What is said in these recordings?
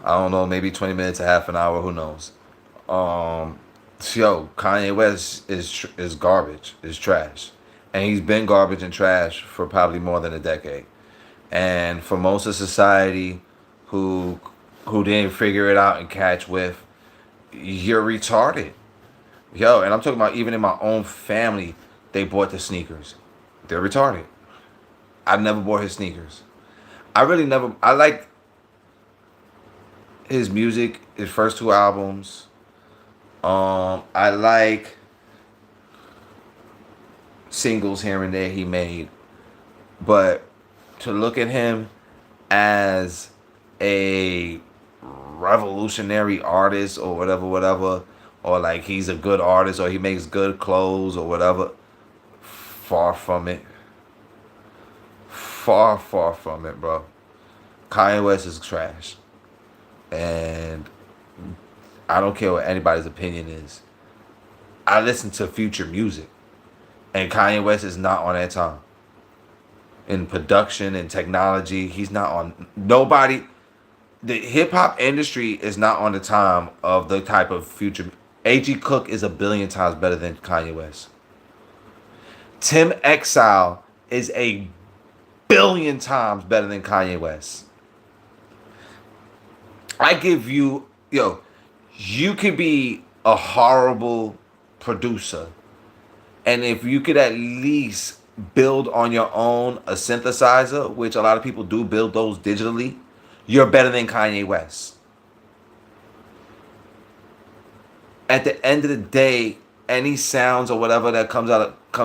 I don't know, maybe 20 minutes, a half an hour, who knows. Um, yo, Kanye West is garbage, is trash, and he's been garbage and trash for probably more than a decade. And for most of society, who who didn't figure it out and catch with, you're retarded, yo. And I'm talking about even in my own family, they bought the sneakers. They're retarded. I never bought his sneakers. I really never. I like his music, his first two albums. I like singles here and there he made, but to look at him as a revolutionary artist or whatever, whatever, or like he's a good artist or he makes good clothes or whatever, far from it. Far, far from it, bro. Kanye West is trash. And I don't care what anybody's opinion is. I listen to future music. And Kanye West is not on that time. In production and technology, he's not on. Nobody. The hip hop industry is not on the time of the type of future. A.G. Cook is a billion times better than Kanye West. Tim Exile is a billion times better than Kanye West. I give you, yo, you could be a horrible producer. And if you could at least build on your own a synthesizer, which a lot of people do build those digitally, you're better than Kanye West. At the end of the day, any sounds or whatever that comes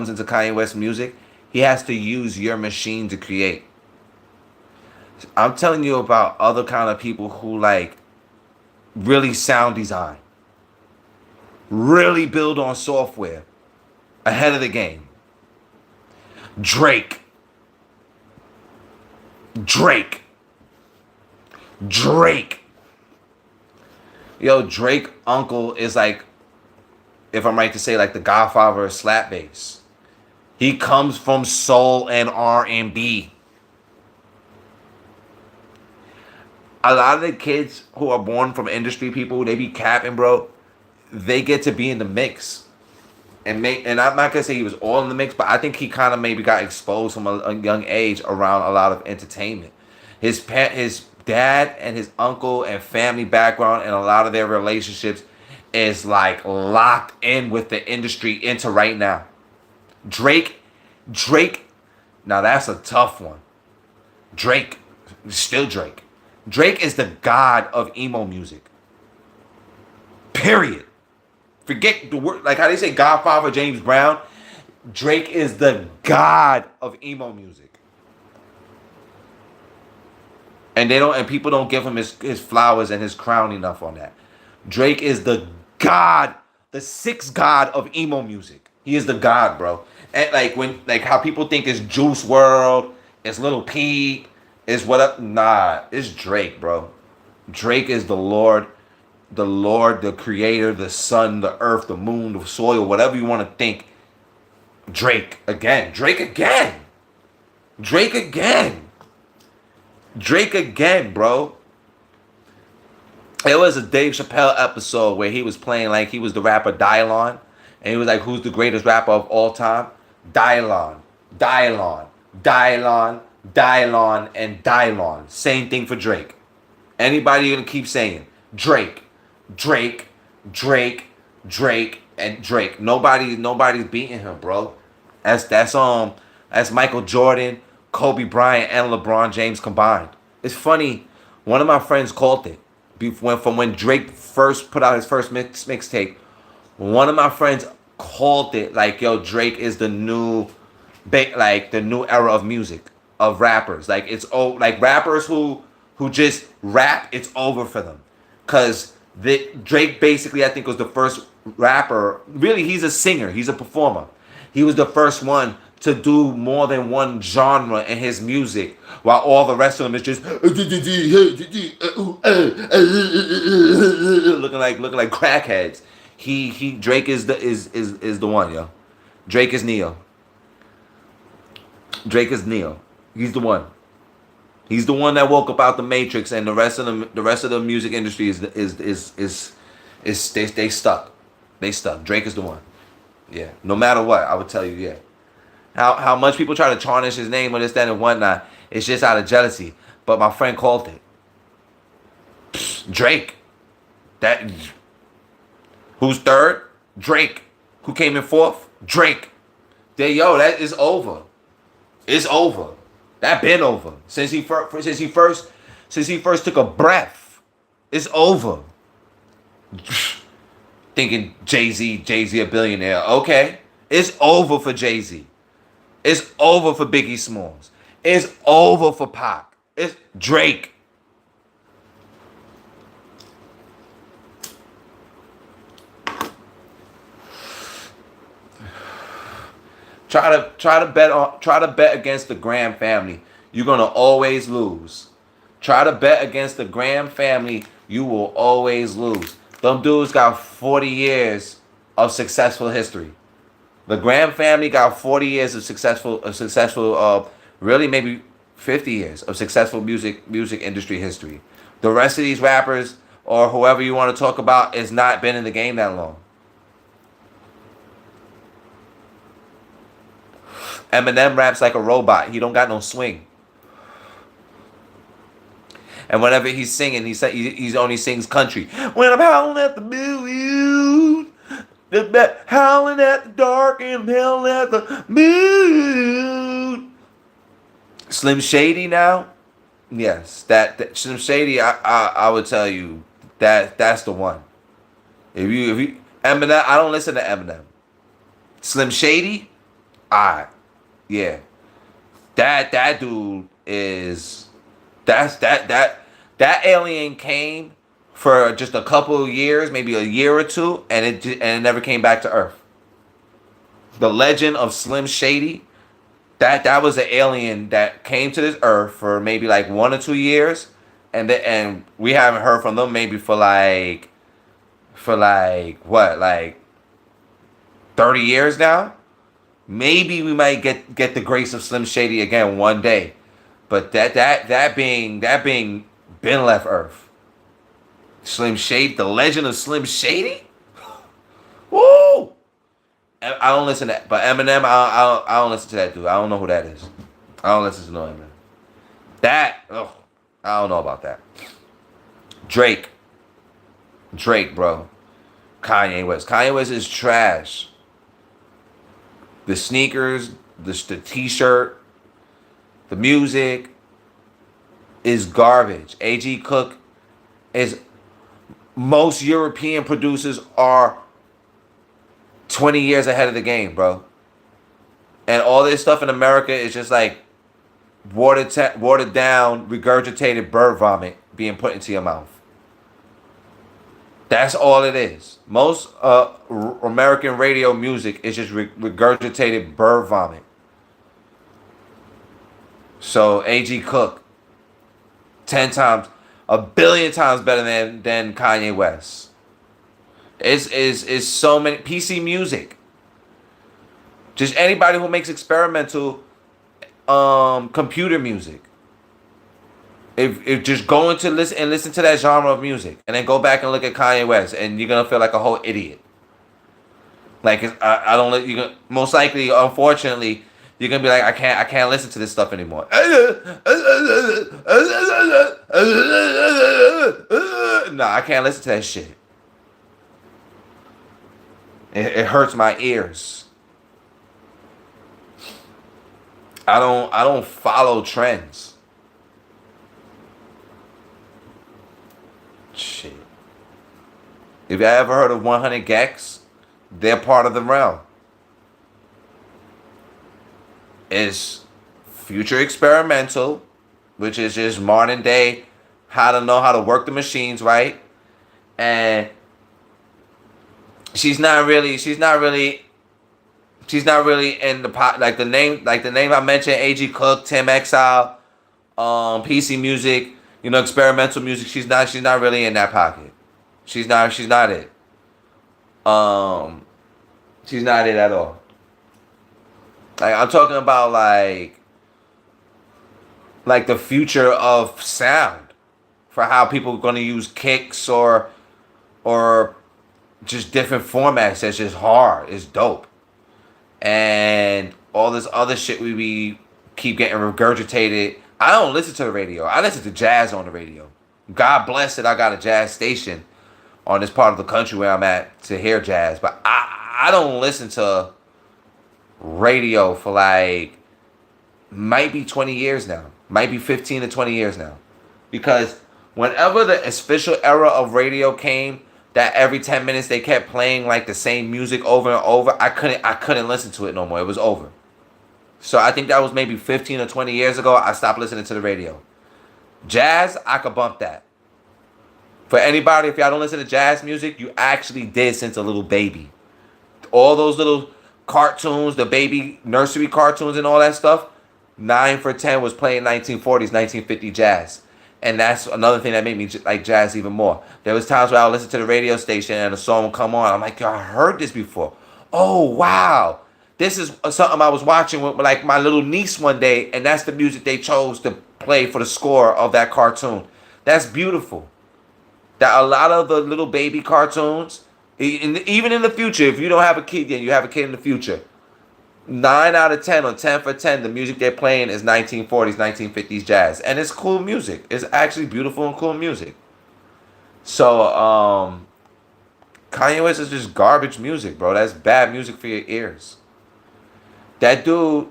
into Kanye West music, he has to use your machine to create. I'm telling you about other kind of people who like really sound design, really build on software, ahead of the game. Drake. Drake. Drake. Yo, Drake uncle is like, if I'm right to say, like the Godfather of slap bass. He comes from soul and R&B. A lot of the kids who are born from industry people, they be capping, bro. They get to be in the mix. And I'm not gonna say he was all in the mix, but I think he kind of maybe got exposed from a young age around a lot of entertainment. His dad and his uncle and family background and a lot of their relationships is like locked in with the industry into right now. Drake, Drake. Now that's a tough one. Drake, still Drake. Drake is the god of emo music. Period. Forget the word, like how they say Godfather James Brown. Drake is the god of emo music. And people don't give him his flowers and his crown enough on that. Drake is the god, the sixth god of emo music. He is the god, bro. And like how people think it's Juice World, it's Lil Peep, it's what up. Nah, it's Drake, bro. Drake is the Lord, the creator, the sun, the earth, the moon, the soil, whatever you want to think. Drake again. Drake again. Drake again. Drake again, bro. There was a Dave Chappelle episode where he was playing like he was the rapper Dylon. And he was like, who's the greatest rapper of all time? Dylon. Dylon. Dylon. Dylon. And Dylon. Same thing for Drake. Anybody gonna keep saying Drake. Drake, Drake, Drake, and Drake. Nobody's beating him, bro. That's Michael Jordan, Kobe Bryant, and LeBron James combined. It's funny. One of my friends called it from when Drake first put out his first mixtape. One of my friends called it like, "Yo, Drake is the new, like the new era of music of rappers. Like it's like rappers who just rap. It's over for them, cause." Drake basically, I think, was the first rapper. Really, he's a singer. He's a performer. He was the first one to do more than one genre in his music, while all the rest of them is just looking like crackheads. Drake is the one, yo. Drake is Neo. Drake is Neo. He's the one. He's the one that woke up out the Matrix, and the rest of the music industry is they stuck. They stuck. Drake is the one. Yeah. No matter what, I would tell you, yeah. How much people try to tarnish his name or this, that, and whatnot. It's just out of jealousy. But my friend called it. Drake. That who's third? Drake. Who came in fourth? Drake. That is over. It's over. That been over. Since he first took a breath. It's over. Thinking Jay-Z a billionaire. Okay. It's over for Jay-Z. It's over for Biggie Smalls. It's over for Pac. It's Drake. Try to bet against the Graham family. You're gonna always lose. Try to bet against the Graham family. You will always lose. Them dudes got 40 years of successful history. The Graham family got 40 years of really maybe 50 years of successful music industry history. The rest of these rappers or whoever you want to talk about has not been in the game that long. Eminem raps like a robot. He don't got no swing. And whenever he's singing, he only sings country. When I'm howling at the moon, howling at the dark and howling at the moon. Slim Shady now, yes, that Slim Shady. I would tell you that's the one. If you Eminem, I don't listen to Eminem. Slim Shady, yeah, that dude is. That alien came for just a couple of years, maybe a year or two, and it never came back to Earth. The legend of Slim Shady, that was an alien that came to this Earth for maybe like 1 or 2 years, and we haven't heard from them maybe for like what, like 30 years now. Maybe we might get the grace of Slim Shady again one day. But that being been left Earth. Slim Shady, the legend of Slim Shady? Woo! I don't listen to that. But Eminem, I don't listen to that dude. I don't know who that is. I don't listen to no Eminem. I don't know about that. Drake, bro. Kanye West. Kanye West is trash. The sneakers, the t-shirt, the music is garbage. A.G. Cook is... Most European producers are 20 years ahead of the game, bro. And all this stuff in America is just like watered down, regurgitated bird vomit being put into your mouth. That's all it is. Most American radio music is just regurgitated bird vomit. So A.G. Cook, 10 times, a billion times better than Kanye West. It's so many PC music. Just anybody who makes experimental computer music. If just go into listen to that genre of music, and then go back and look at Kanye West, and you're gonna feel like a whole idiot. Like I don't let you. Most likely, unfortunately, you're gonna be like, I can't listen to this stuff anymore. No, I can't listen to that shit. It hurts my ears. I don't follow trends. Shit. If you ever heard of 100 Gex, they're part of the realm. It's future experimental, which is just modern day, how to know how to work the machines right. And she's not really in the pot, like the name I mentioned, A.G. Cook, Tim Exile, PC music, experimental music. She's not really in that pocket. She's not it. She's not it at all. Like, I'm talking about like like the future of sound for how people are going to use kicks or just different formats. That's just hard. It's dope. And all this other shit we keep getting regurgitated. I don't listen to the radio. I listen to jazz on the radio. God bless it. I got a jazz station on this part of the country where I'm at to hear jazz. But I don't listen to radio for like, might be 20 years now. Might be 15 to 20 years now. Because whenever the official era of radio came, that every 10 minutes they kept playing like the same music over and over, I couldn't listen to it no more. It was over. So I think that was maybe 15 or 20 years ago. I stopped listening to the radio. Jazz, I could bump that. For anybody, if y'all don't listen to jazz music, you actually did since a little baby. All those little cartoons, the baby nursery cartoons and all that stuff, 9 for 10 was playing 1940s, 1950 jazz. And that's another thing that made me like jazz even more. There was times where I would listen to the radio station and a song would come on. I'm like, yo, I heard this before. Oh, wow. This is something I was watching with like my little niece one day, and that's the music they chose to play for the score of that cartoon. That's beautiful. That a lot of the little baby cartoons, even in the future, if you don't have a kid yet, you have a kid in the future, 9 out of 10 or 10 for 10, the music they're playing is 1940s, 1950s jazz. And it's cool music. It's actually beautiful and cool music. So, Kanye West is just garbage music, bro. That's bad music for your ears. That dude,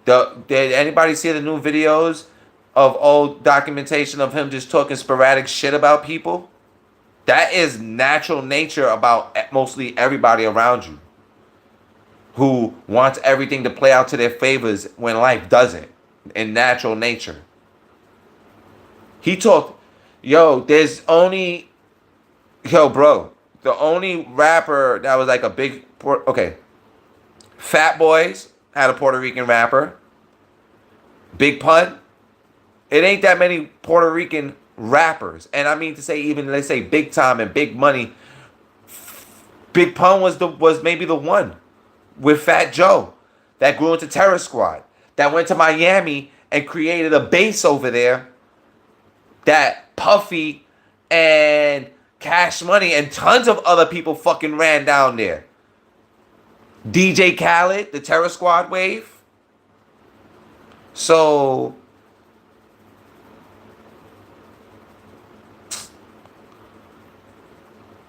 did anybody see the new videos of old documentation of him just talking sporadic shit about people? That is natural nature about mostly everybody around you, who wants everything to play out to their favors when life doesn't, in natural nature. He talked, the only rapper that was like a big, Fat Boys had a Puerto Rican rapper. Big Pun. It ain't that many Puerto Rican rappers. And I mean to say, even let's say Big Time and Big Money, Big Pun was maybe the one with Fat Joe that grew into Terror Squad, that went to Miami and created a base over there that Puffy and Cash Money and tons of other people fucking ran down there. DJ Khaled, the Terror Squad wave. So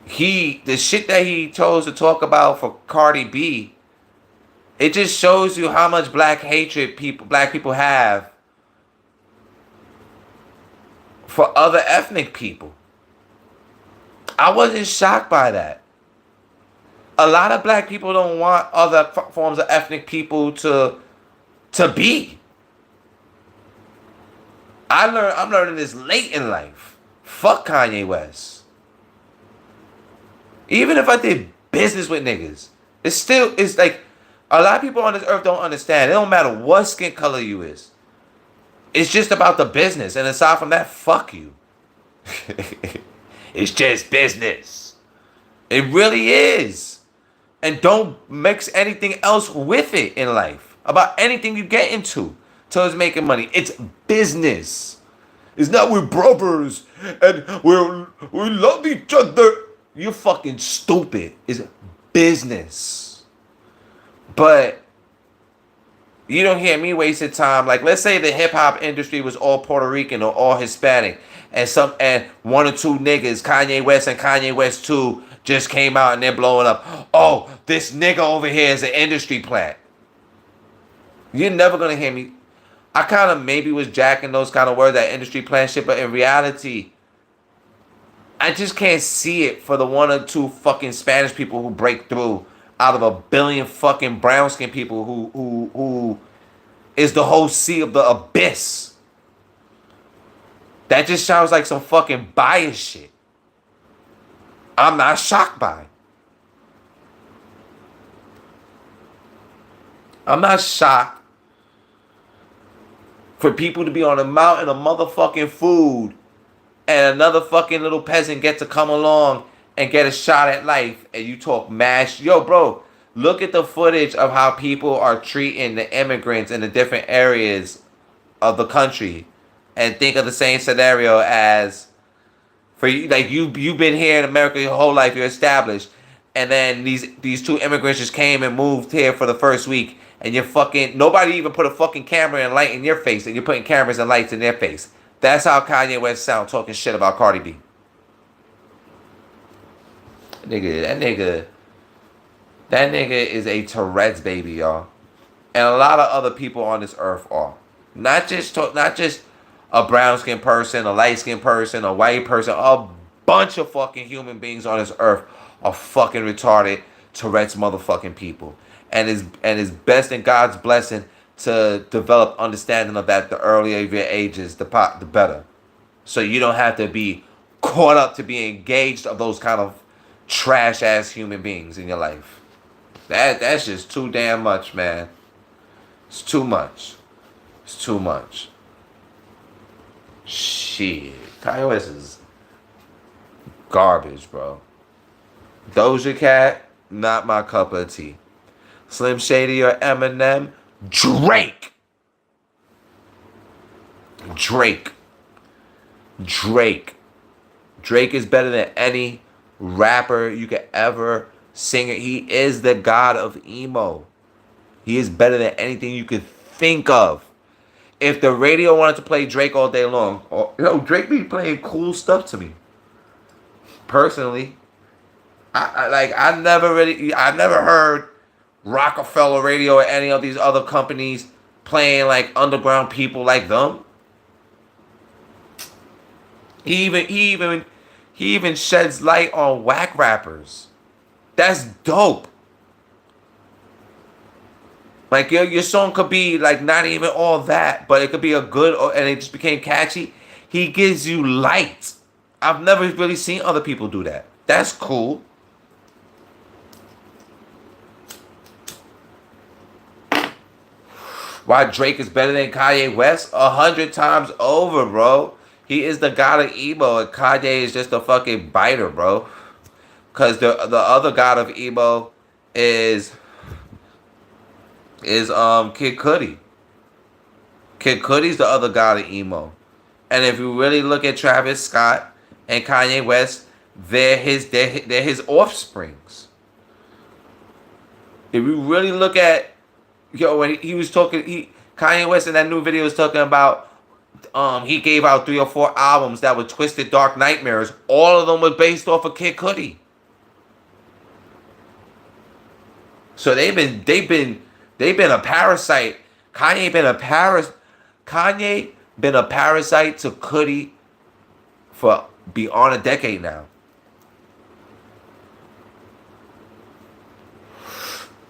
the shit that he chose to talk about for Cardi B, it just shows you how much black hatred black people have for other ethnic people. I wasn't shocked by that. A lot of black people don't want other forms of ethnic people to be. I'm learning this late in life. Fuck Kanye West. Even if I did business with niggas, it's like a lot of people on this earth don't understand. It don't matter what skin color you is. It's just about the business. And aside from that, fuck you. It's just business. It really is. And don't mix anything else with it in life. About anything you get into towards making money. It's business. It's not we're brothers and we love each other. You're fucking stupid. It's business. But you don't hear me wasting time. Like, let's say the hip hop industry was all Puerto Rican or all Hispanic, and one or two niggas, Kanye West and Kanye West 2, just came out and they're blowing up. Oh, this nigga over here is an industry plant. You're never gonna hear me. I kind of maybe was jacking those kind of words, that industry plant shit, but in reality, I just can't see it for the one or two fucking Spanish people who break through out of a billion fucking brown skinned people who is the whole sea of the abyss. That just sounds like some fucking bias shit. I'm not shocked by it. I'm not shocked for people to be on a mountain of motherfucking food and another fucking little peasant get to come along and get a shot at life, and you talk mash. Yo, bro, look at the footage of how people are treating the immigrants in the different areas of the country, and think of the same scenario as for you. Like you've been here in America your whole life. You're established, and then these two immigrants just came and moved here for the first week, and you're fucking nobody even put a fucking camera and light in your face, and you're putting cameras and lights in their face. That's how Kanye West sound talking shit about Cardi B. That nigga is a Tourette's baby, y'all. And a lot of other people on this earth are. Not just a brown skinned person, a light skinned person, a white person. A bunch of fucking human beings on this earth are fucking retarded Tourette's motherfucking people. And it's best in God's blessing to develop understanding of that. The earlier your age is, the better. So you don't have to be caught up to be engaged of those kind of trash ass human beings in your life. That's just too damn much, man. It's too much. It's too much. Shit. Kanye West is garbage, bro. Doja Cat, not my cup of tea. Slim Shady or Eminem, Drake. Drake is better than any rapper you could ever sing. He is the god of emo. He is better than anything you could think of. If the radio wanted to play Drake all day long, Drake be playing cool stuff to me. Personally, I never heard Rockefeller Radio or any of these other companies playing like underground people like them. He even sheds light on whack rappers. That's dope. Like your song could be like not even all that, but it could be a good, and it just became catchy. He gives you light. I've never really seen other people do that. That's cool. Why Drake is better than Kanye West? 100 times over, bro. He is the god of emo, and Kanye is just a fucking biter, bro. Cause the other god of emo is Kid Cudi. Kid Cudi's the other god of emo. And if you really look at Travis Scott and Kanye West, they're his offsprings. If you really look at, when he was talking, Kanye West in that new video was talking about, he gave out 3 or 4 albums that were Twisted Dark Nightmares. All of them were based off of Kid Cudi. So they've been a parasite. Kanye been a parasite to Cudi for beyond a decade now.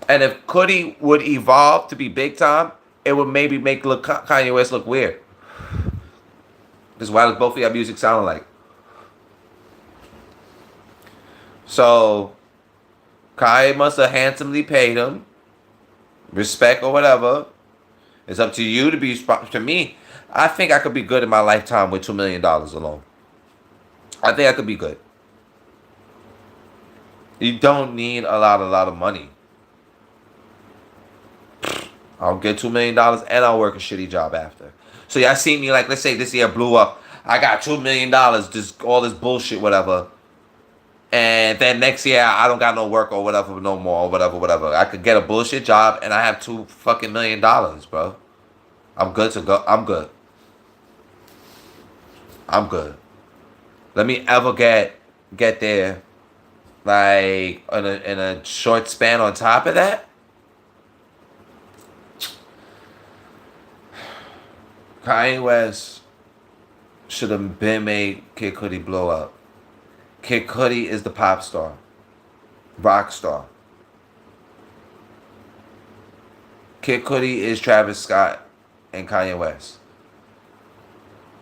And if Cudi would evolve to be big time, it would maybe make Kanye West look weird. Because why does both of your music sound alike? So Kanye must have handsomely paid him. Respect or whatever. It's up to you to be. To me, I think I could be good in my lifetime with $2 million alone. I think I could be good. You don't need a lot of money. I'll get $2 million and I'll work a shitty job after. So y'all see me like, let's say this year blew up. I got $2 million, just all this bullshit, whatever. And then next year I don't got no work or whatever no more or whatever. I could get a bullshit job and I have $2 fucking million, bro. I'm good to go. I'm good. Let me ever get there, like in a short span on top of that. Kanye West should have been made Kid Cudi blow up. Kid Cudi is the pop star, rock star. Kid Cudi is Travis Scott and Kanye West.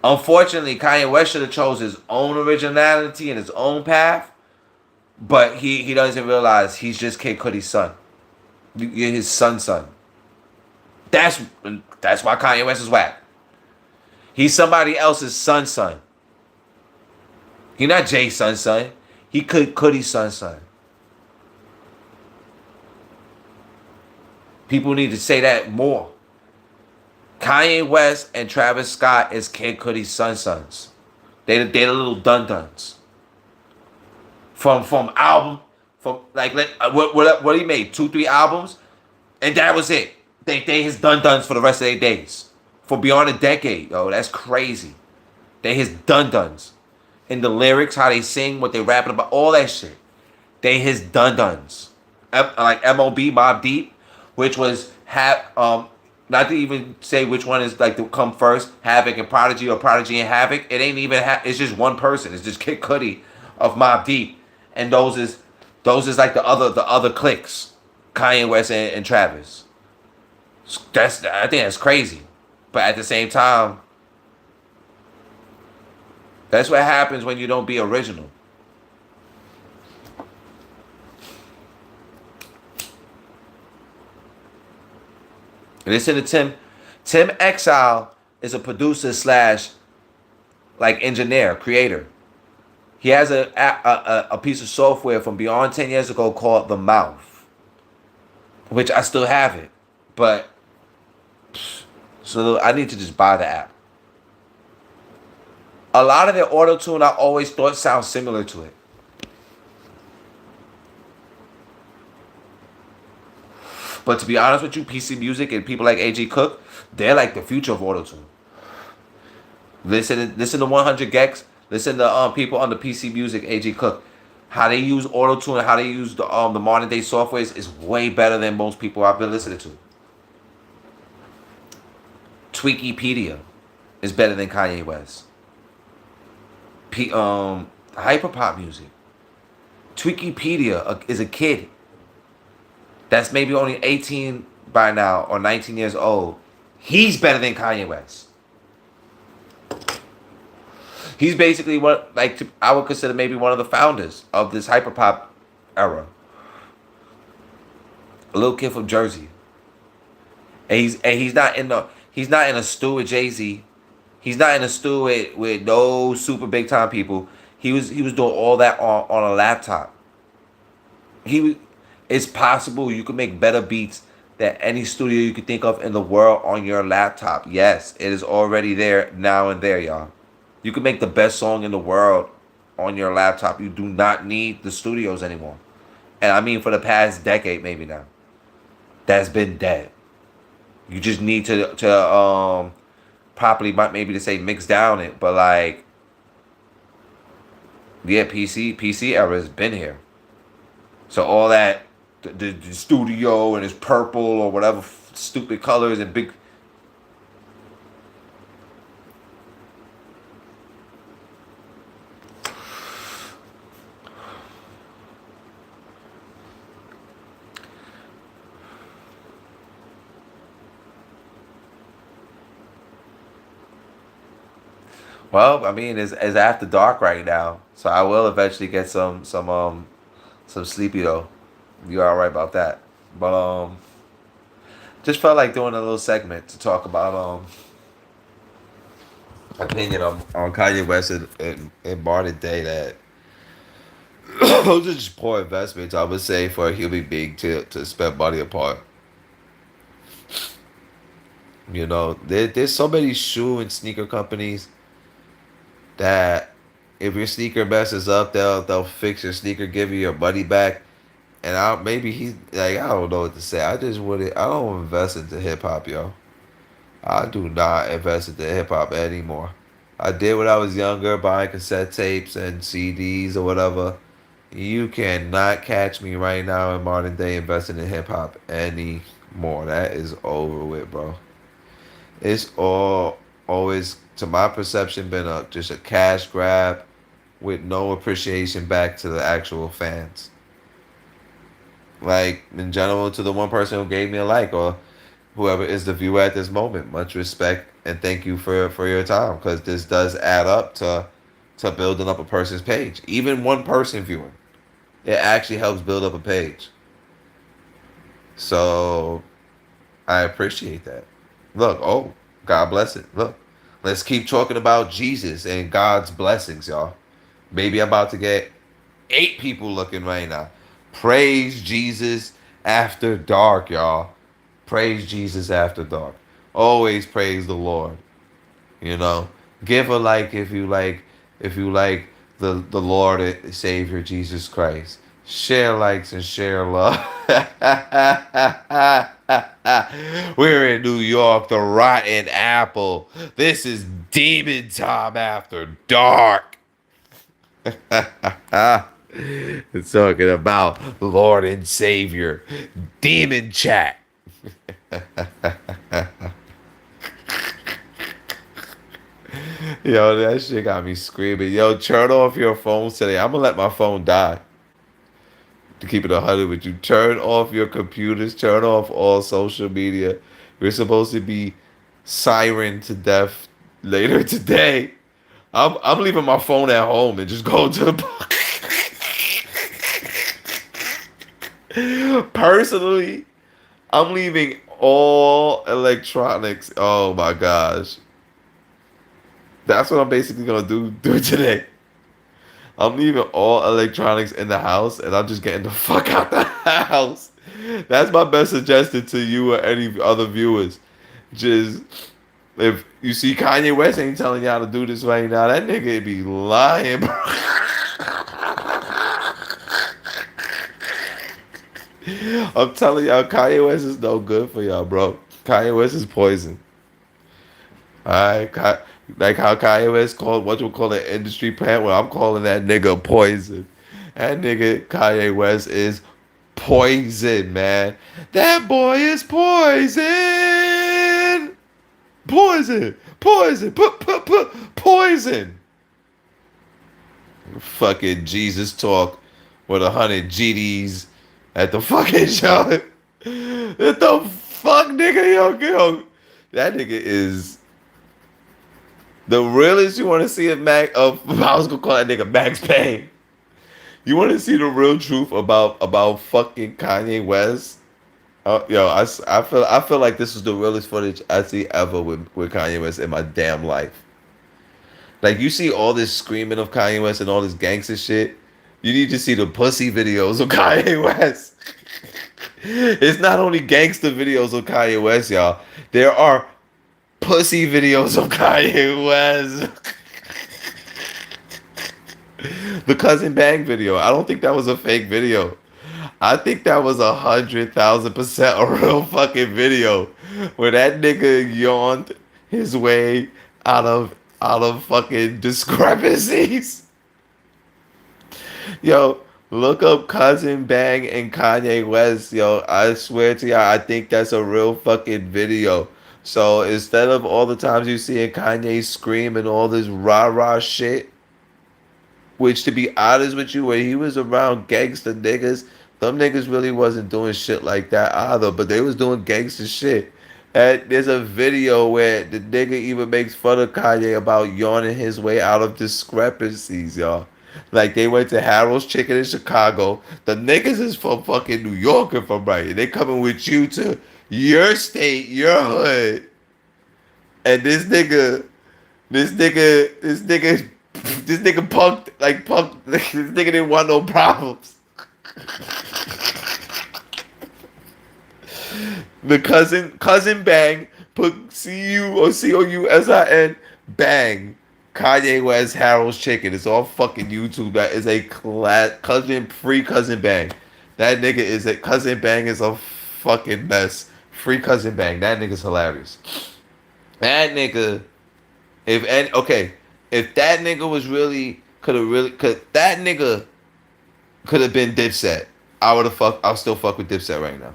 Unfortunately, Kanye West should have chose his own originality and his own path, but he doesn't realize he's just Kid Cudi's son. You're his son's son. That's why Kanye West is whack. He's somebody else's son. He's not Jay's son. He Cudi's son. People need to say that more. Kanye West and Travis Scott is Kid Cudi's sons. They the little dun duns from album from like what he made 2 3 albums and that was it. They his dun duns for the rest of their days for beyond a decade. Yo, that's crazy. They his dun duns in the lyrics, how they sing, what they rapping about, all that shit. They his dun duns. Like MOB Mob Deep, which was not to even say which one is like to come first, Havoc and Prodigy or Prodigy and Havoc. It ain't even it's just one person. It's just Kid Cudi of Mob Deep, and those is like the other cliques, Kanye West and Travis. I think that's crazy, but at the same time, that's what happens when you don't be original. Listen to Tim. Tim Exile is a producer slash like engineer, creator. He has a piece of software from beyond 10 years ago called The Mouth, which I still have it, but so I need to just buy the app. A lot of their auto tune I always thought sounds similar to it. But to be honest with you, PC Music and people like AG Cook, they're like the future of auto tune. Listen to 100 Gex. Listen to people on the PC Music, AG Cook. How they use auto tune and how they use the modern day softwares is way better than most people I've been listening to. Tweakypedia is better than Kanye West. Hyperpop music. Tweakypedia is a kid that's maybe only 18 by now or 19 years old. He's better than Kanye West. He's basically I would consider maybe one of the founders of this hyperpop era. A little kid from Jersey, and he's not in a stew with Jay-Z. He's not in a stew with no super big time people. He was doing all that on a laptop. It's possible you can make better beats than any studio you could think of in the world on your laptop. Yes, it is already there now and there, y'all. You can make the best song in the world on your laptop. You do not need the studios anymore. And I mean for the past decade maybe now. That's been dead. You just need to properly maybe to say mix down it, but like yeah, PC era has been here. So all that the studio and it's purple or whatever stupid colors and big. Well, I mean, it's after dark right now, so I will eventually get some sleepy though. You all right about that? But just felt like doing a little segment to talk about opinion on Kanye West and modern day that those are just poor investments. I would say for a human being to spend money upon. There's so many shoe and sneaker companies that if your sneaker messes up, they'll fix your sneaker, give you your money back. And maybe he like I don't know what to say. I don't invest into hip hop, yo. I do not invest into hip hop anymore. I did when I was younger, buying cassette tapes and CDs or whatever. You cannot catch me right now in modern day investing in hip hop anymore. That is over with, bro. It's all always, to my perception, been just a cash grab with no appreciation back to the actual fans. Like in general, to the one person who gave me a like or whoever is the viewer at this moment. Much respect and thank you for your time because this does add up to building up a person's page. Even one person viewing, it actually helps build up a page. So I appreciate that. Look, oh, God bless it. Look, let's keep talking about Jesus and God's blessings, y'all. Maybe I'm about to get 8 people looking right now. Praise Jesus after dark, y'all. Praise Jesus after dark. Always praise the Lord. You know, give a like if you like the Lord and Savior Jesus Christ. Share likes and share love. We're in New York, the Rotten Apple. This is Demon Time After Dark. It's talking about Lord and Savior, Demon Chat. Yo, that shit got me screaming. Yo, turn off your phones today. I'm gonna let my phone die. To keep it 100 with you, turn off your computers. Turn off all social media. We're supposed to be siren to death later today. I'm leaving my phone at home and just going to the. Personally, I'm leaving all electronics. Oh my gosh, that's what I'm basically gonna do today. I'm leaving all electronics in the house and I'm just getting the fuck out the house. That's my best suggestion to you or any other viewers. Just if you see Kanye West ain't telling y'all to do this right now, that nigga be lying, bro. I'm telling y'all, Kanye West is no good for y'all, bro. Kanye West is poison. Alright, like how Kanye West called what you call an industry plant. Well, I'm calling that nigga poison. That nigga Kanye West is poison, man. That boy is poison. Poison, poison, poison. Fucking Jesus talk with 100 GDs at the fucking show. What the fuck, nigga? Yo. That nigga is the realest you want to see of I was gonna call that nigga Max Payne. You want to see the real truth about fucking Kanye West? Yo, I feel like this is the realest footage I see ever with Kanye West in my damn life. Like you see all this screaming of Kanye West and all this gangster shit. You need to see the pussy videos of Kanye West. It's not only gangster videos of Kanye West, y'all. There are pussy videos of Kanye West. The Cousin Bang video. I don't think that was a fake video. I think that was 100,000% a real fucking video where that nigga yawned his way out of fucking discrepancies. Yo, look up Cousin Bang and Kanye West. Yo, I swear to y'all, I think that's a real fucking video. So instead of all the times you see Kanye scream and all this rah rah shit, which to be honest with you, when he was around gangster niggas, them niggas really wasn't doing shit like that either, but they was doing gangster shit. And there's a video where the nigga even makes fun of Kanye about yawning his way out of discrepancies, y'all. Like they went to Harold's Chicken in Chicago. The niggas is from fucking New York if I'm right. They coming with you to your state, your hood. And this nigga punked, this nigga didn't want no problems. The cousin Bang put CUOUSIN Bang Kanye West Harold's Chicken. It's all fucking YouTube. That is a cousin Bang. That nigga is a Cousin Bang is a fucking mess. Free Cousin Bang. That nigga's hilarious. That nigga, if that nigga was really could that nigga could have been Dipset. I'll still fuck with Dipset right now.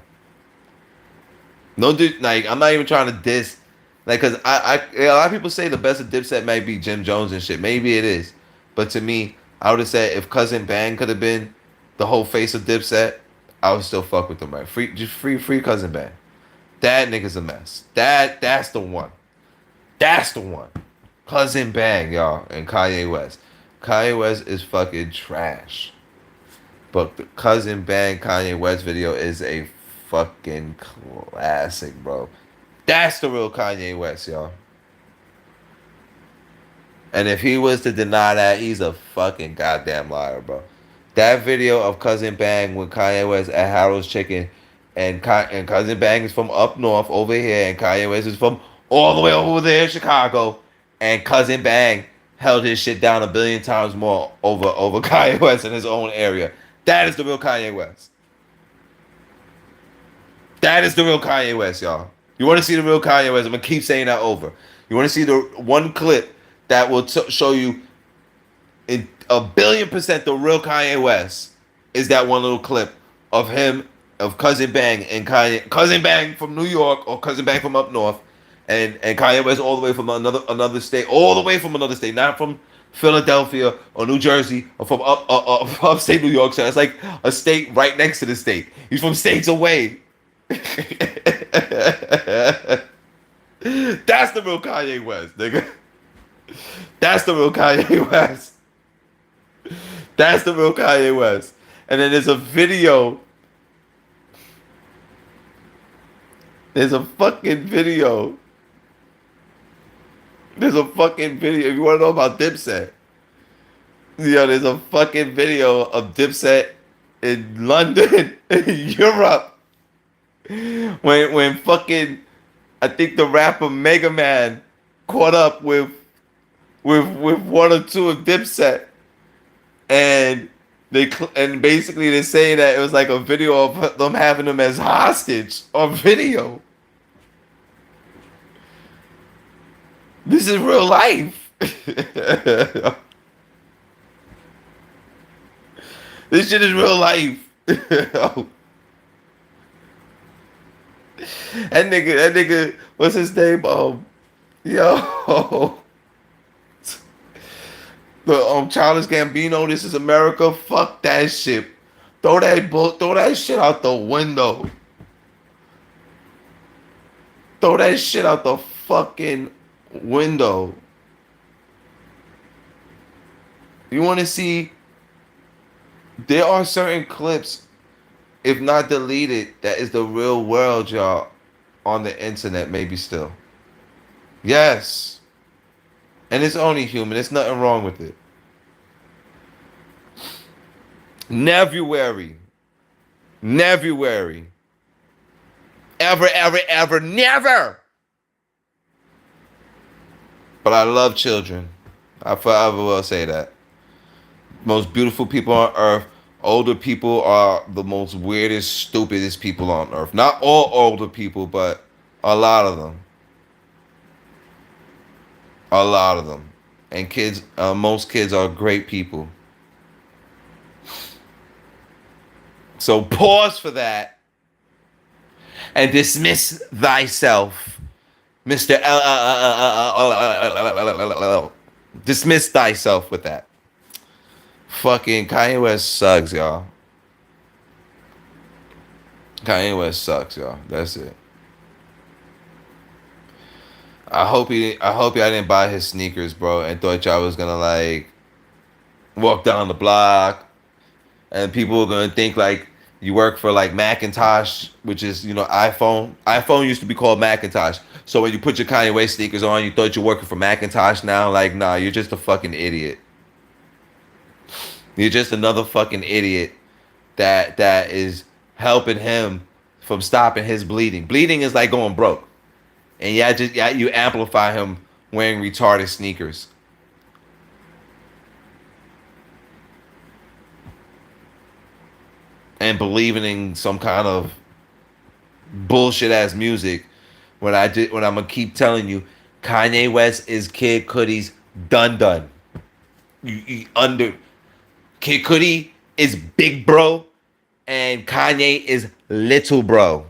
No, dude, like I'm not even trying to diss, like, cause a lot of people say the best of Dipset might be Jim Jones and shit. Maybe it is, but to me, I would have said if Cousin Bang could have been the whole face of Dipset, I would still fuck with them, right? Free Cousin Bang. That nigga's a mess. That's the one. That's the one. Cousin Bang, y'all, and Kanye West. Kanye West is fucking trash. But the Cousin Bang Kanye West video is a fucking classic, bro. That's the real Kanye West, y'all. And if he was to deny that, he's a fucking goddamn liar, bro. That video of Cousin Bang with Kanye West at Harold's Chicken, and Cousin Bang is from up north over here, and Kanye West is from all the way over there in Chicago, and Cousin Bang held his shit down a billion times more over Kanye West in his own area. That is the real Kanye West. That is the real Kanye West, y'all. You want to see the real Kanye West? I'm gonna keep saying that over. You want to see the one clip that will show you in a billion% the real Kanye West is that one little clip of him, of Cousin Bang and Kanye, Cousin Bang from New York or Cousin Bang from up north, and Kanye West all the way from another state, all the way from another state, not from Philadelphia or New Jersey or from upstate New York. So it's like a state right next to the state. He's from states away. That's the real Kanye West, nigga. That's the real Kanye West. That's the real Kanye West. And then there's a video. There's a fucking video. There's a fucking video. If you want to know about Dipset, there's a fucking video of Dipset in London, in Europe. When fucking, I think the rapper Mega Man caught up with one or two of Dipset, and basically they're saying that it was like a video of them having them as hostage on video. This is real life. This shit is real life. That nigga, what's his name? Yo, the Childish Gambino. This is America. Fuck that shit. Throw that shit out the window. Throw that shit out the fucking window. You want to see? There are certain clips, if not deleted, that is the real world, y'all, on the internet, maybe still. Yes. And it's only human. There's nothing wrong with it. Never. Ever, never. But I love children. I forever will say that. Most beautiful people on earth. Older people are the most weirdest, stupidest people on earth. Not all older people, but a lot of them. A lot of them. And kids, most kids are great people. So pause for that and dismiss thyself, Mr. Dismiss thyself with that. Fucking Kanye West sucks, y'all. Kanye West sucks, y'all. That's it. I hope y'all didn't buy his sneakers, bro, and thought y'all was gonna like walk down the block and people were gonna think like you work for like Macintosh, which is, iPhone. iPhone used to be called Macintosh. So when you put your Kanye West sneakers on, you thought you're working for Macintosh now. Like, nah, you're just a fucking idiot. You're just another fucking idiot that is helping him from stopping his bleeding. Bleeding is like going broke. And you amplify him wearing retarded sneakers. And believing in some kind of bullshit ass music when I'm gonna keep telling you Kanye West is Kid Cudi's dun. Kid Cudi is big bro and Kanye is little bro.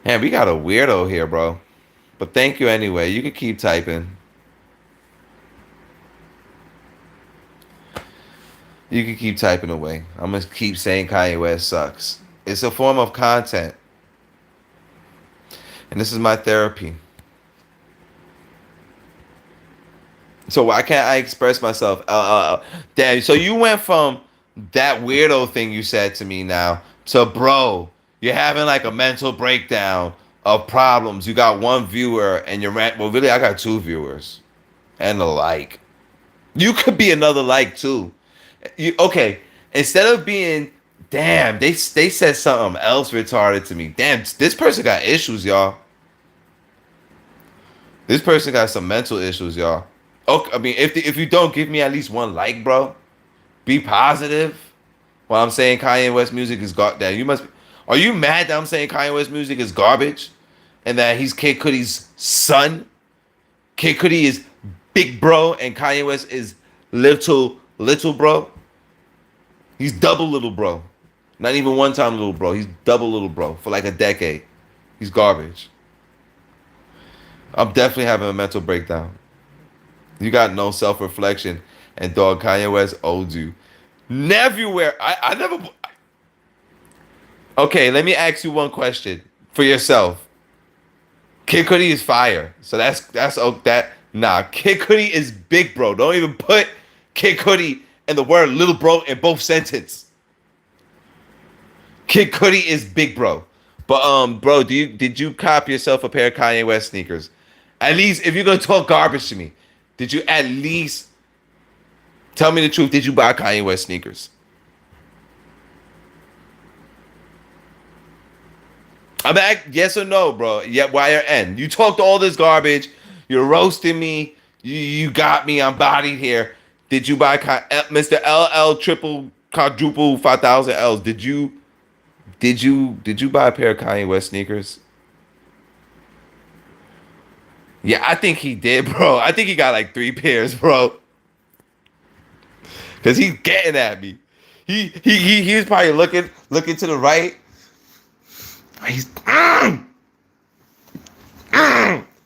Man, we got a weirdo here, bro. But thank you anyway. You can keep typing. You can keep typing away. I'm going to keep saying Kanye West sucks. It's a form of content. And this is my therapy. So why can't I express myself? Damn, so you went from that weirdo thing you said to me now to, bro, you're having like a mental breakdown of problems. You got one viewer and you're well, really, I got two viewers and the like. You could be another like too. You okay? Instead of being, damn, they said something else retarded to me. Damn, this person got issues, y'all. This person got some mental issues, y'all. Okay, I mean, if you don't give me at least one like, bro, be positive. While I'm saying Kanye West music is that you must. Be, are you mad that I'm saying Kanye West music is garbage, and that he's Kid Cudi's son? Kid Cudi is big bro, and Kanye West is little bro. He's double little bro. Not even one time little bro. He's double little bro for like a decade. He's garbage. I'm definitely having a mental breakdown. You got no self reflection, and dog Kanye West owed you. Never. I never. Okay, let me ask you one question for yourself. Kid Cudi is fire, so that's oh that nah. Kid Cudi is big bro. Don't even put Kid Cudi and the word little bro in both sentences. Kid Cudi is big bro. But bro, did you cop yourself a pair of Kanye West sneakers? At least if you're gonna talk garbage to me, did you at least tell me the truth? Did you buy Kanye West sneakers? I'm at yes or no, bro. Yeah, Y or N. You talked all this garbage. You're roasting me. You got me. I'm bodied here. Did you buy Mr. LL triple quadruple 5,000 Ls? Did you buy a pair of Kanye West sneakers? Yeah, I think he did, bro. I think he got like 3 pairs, bro. Cause he's getting at me. He was probably looking to the right. He's Kanye,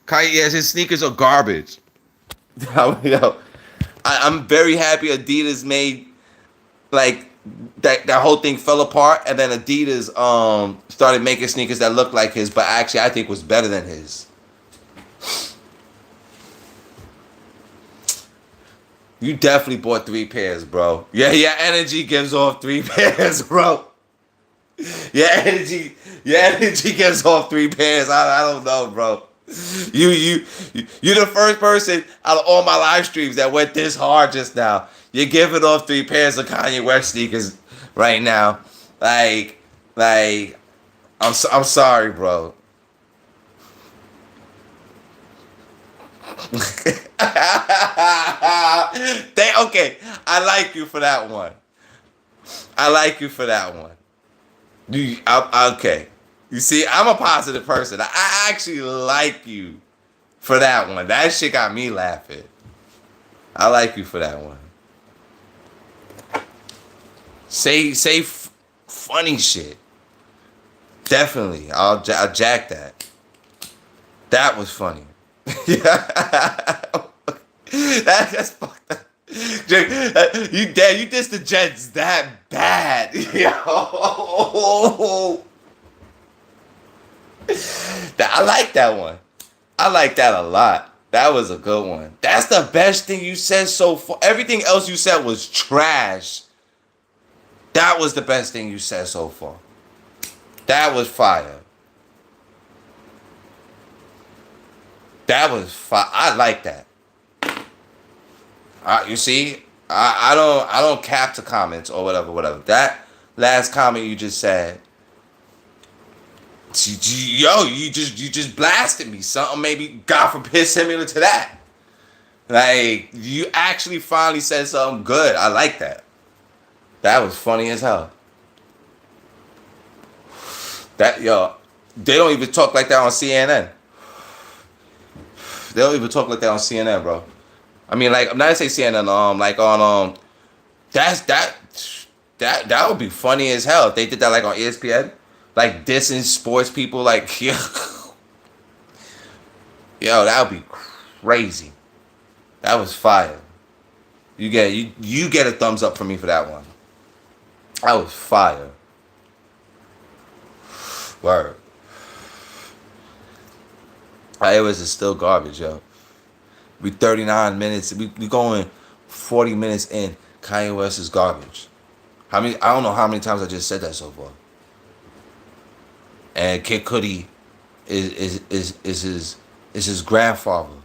yes, his sneakers are garbage. Yo, I'm very happy Adidas made like that whole thing fell apart, and then Adidas started making sneakers that looked like his, but actually I think was better than his. You definitely bought 3 pairs, bro. Yeah, your energy gives off 3 pairs, bro. Your energy gives off 3 pairs. I don't know, bro. You're the first person out of all my live streams that went this hard just now. You're giving off 3 pairs of Kanye West sneakers right now. Like, I'm sorry, bro. Okay, I like you for that one. I like you for that one. Okay. You see, I'm a positive person. I actually like you for that one. That shit got me laughing. I like you for that one. Say funny shit. Definitely, I'll jack that. That was funny. Yeah, that's fucked up. You damn, you dissed the Jets that bad. Yo. I like that one. I like that a lot. That was a good one. That's the best thing you said so far. Everything else you said was trash. That was the best thing you said so far. That was fire. That was fire. I like that. You see, I don't cap the comments or whatever. That last comment you just said, yo, you just blasted me. Something maybe God forbid similar to that. Like you actually finally said something good. I like that. That was funny as hell. Yo, they don't even talk like that on CNN. They don't even talk like that on CNN, bro. I mean, like, I'm not gonna say CNN, like on, that would be funny as hell if they did that, like, on ESPN. Like, dissing sports people, like, yo, that would be crazy. That was fire. You get a thumbs up from me for that one. That was fire. Word. It was still garbage, yo. We 39 minutes. We going 40 minutes in. Kanye West is garbage. How many? I don't know how many times I just said that so far. And Kid Cudi is his grandfather.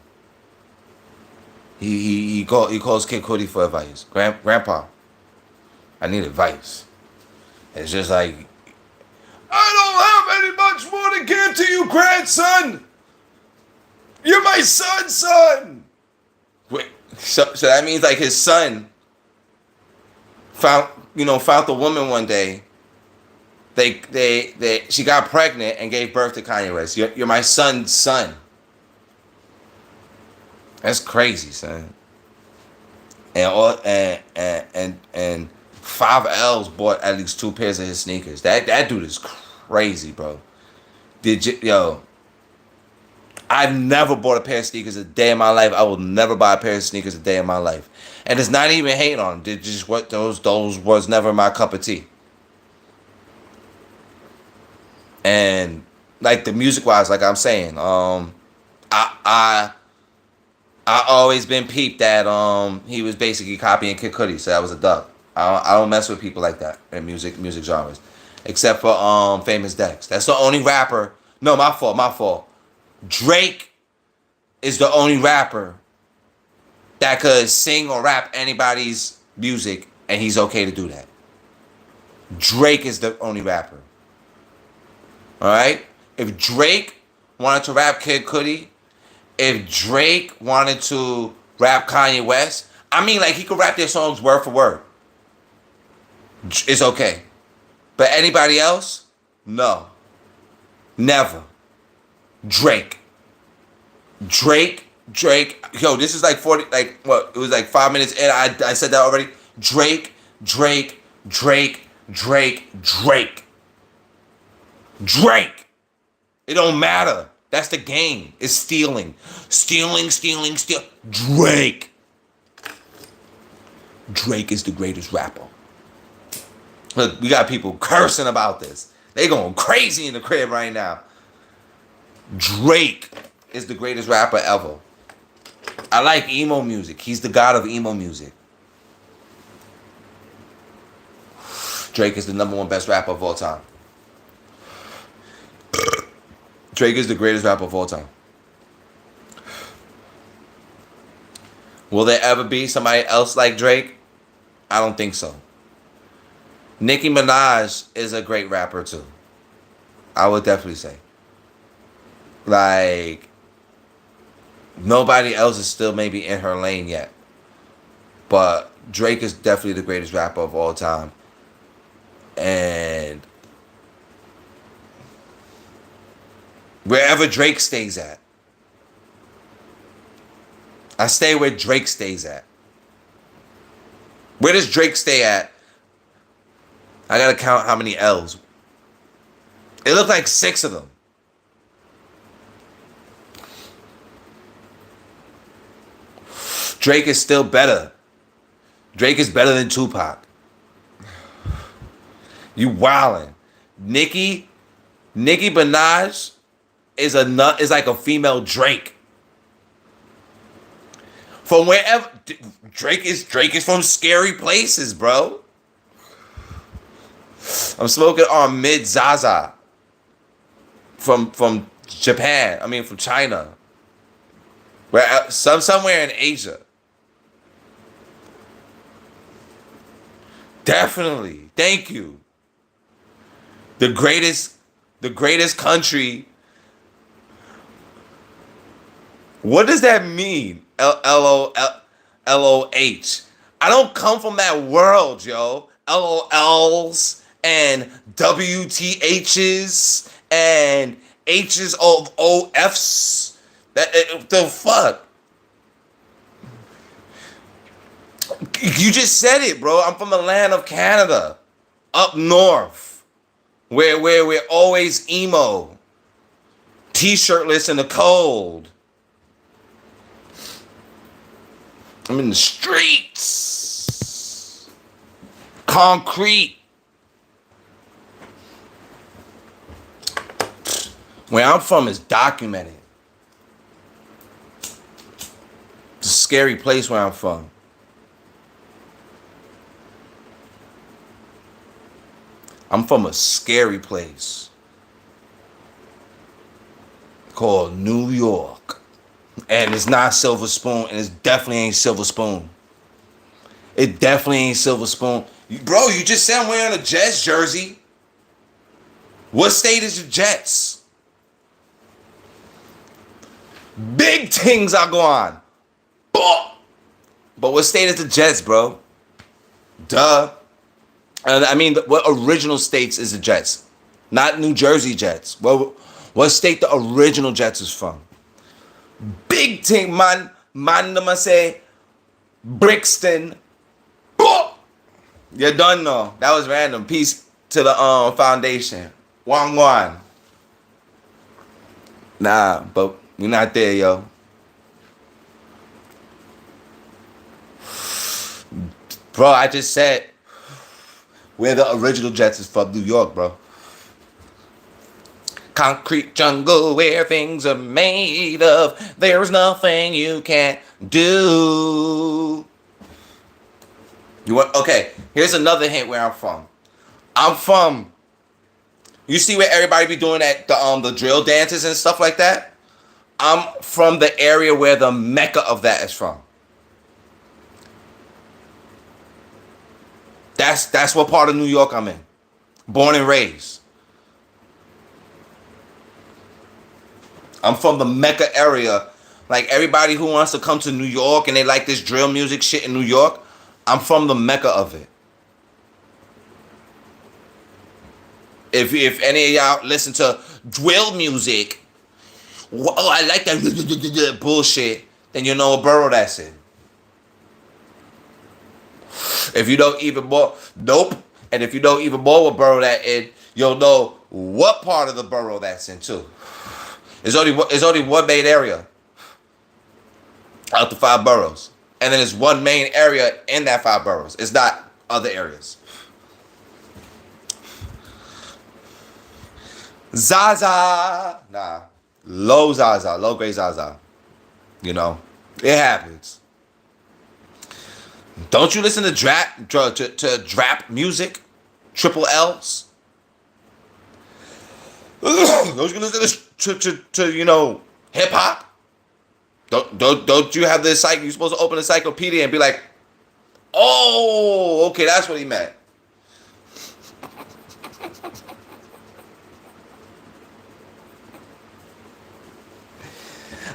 He calls Kid Cudi for advice. Grandpa, I need advice. It's just like, I don't have any much more to give to you, grandson. You're my son. Wait, so that means like his son found the woman one day. She got pregnant and gave birth to Kanye West. You're my son's son. That's crazy, son. And 5Ls bought at least 2 pairs of his sneakers. That dude is crazy, bro. I've never bought a pair of sneakers a day in my life. I will never buy a pair of sneakers a day in my life. And it's not even hate on them. Just what those was never my cup of tea. And like the music wise, like I'm saying, I always been peeped that he was basically copying Kid Cudi, so that was a dub. I don't mess with people like that in music genres, except for Famous Dex. That's the only rapper. No, my fault. Drake is the only rapper that could sing or rap anybody's music, and he's okay to do that. Drake is the only rapper. All right? If Drake wanted to rap Kid Cudi, if Drake wanted to rap Kanye West, I mean, like, he could rap their songs word for word. It's okay. But anybody else? No. Never. Drake. Yo, this is like 40, like, what? It was like 5 minutes in. I said that already. Drake. It don't matter. That's the game. It's stealing. Stealing. Drake. Drake is the greatest rapper. Look, we got people cursing about this. They going crazy in the crib right now. Drake is the greatest rapper ever. I like emo music. He's the god of emo music. Drake is the #1 best rapper of all time. Drake is the greatest rapper of all time. Will there ever be somebody else like Drake? I don't think so. Nicki Minaj is a great rapper too. I would definitely say. Like, nobody else is still maybe in her lane yet. But Drake is definitely the greatest rapper of all time. And wherever Drake stays at, I stay where Drake stays at. Where does Drake stay at? I gotta count how many L's. It looked like 6 of them. Drake is still better. Drake is better than Tupac. You wildin'. Nicki Minaj is like a female Drake. From wherever Drake is from scary places, bro. I'm smoking on Mid Zaza from Japan. I mean, from China. Where somewhere in Asia. Definitely. Thank you. The greatest country. What does that mean? LOH. I don't come from that world, yo. LOLs and WTHs and H's of OFs. The fuck? You just said it, bro. I'm from the land of Canada. Up north. Where we're always emo. T-shirtless in the cold. I'm in the streets. Concrete. Where I'm from is documented. It's a scary place where I'm from. I'm from a scary place called New York. And it's not Silver Spoon, and it definitely ain't Silver Spoon. It definitely ain't Silver Spoon. Bro, you just said I'm wearing a Jets jersey. What state is the Jets? Big things are going on. But what state is the Jets, bro? Duh. I mean, what original states is the Jets? Not New Jersey Jets. What state the original Jets is from? Big thing, man. Man, I'ma say Brixton. You done know. That was random. Peace to the foundation. One. Nah, but we're not there, yo. Bro, I just said where the original Jets is from New York, bro. Concrete jungle where things are made of. There's nothing you can't do. You want? Okay, here's another hint where I'm from. I'm from. You see where everybody be doing that the drill dances and stuff like that? I'm from the area where the mecca of that is from. That's what part of New York I'm in. Born and raised. I'm from the Mecca area. Like everybody who wants to come to New York and they like this drill music shit in New York, I'm from the Mecca of it. If any of y'all listen to drill music, oh, I like that bullshit, then you know what borough that's in. If you don't even more, nope. And if you don't even more what borough that in, you'll know what part of the borough that's in too. It's only one main area out the 5 boroughs, and then there's one main area in that 5 boroughs. It's not other areas. Zaza, nah, low Zaza, low grade Zaza. You know, it happens. Don't you listen to drap music, triple L's? Don't you listen to you know hip hop? Don't you have this you're supposed to open the encyclopedia and be like, oh, okay, that's what he meant.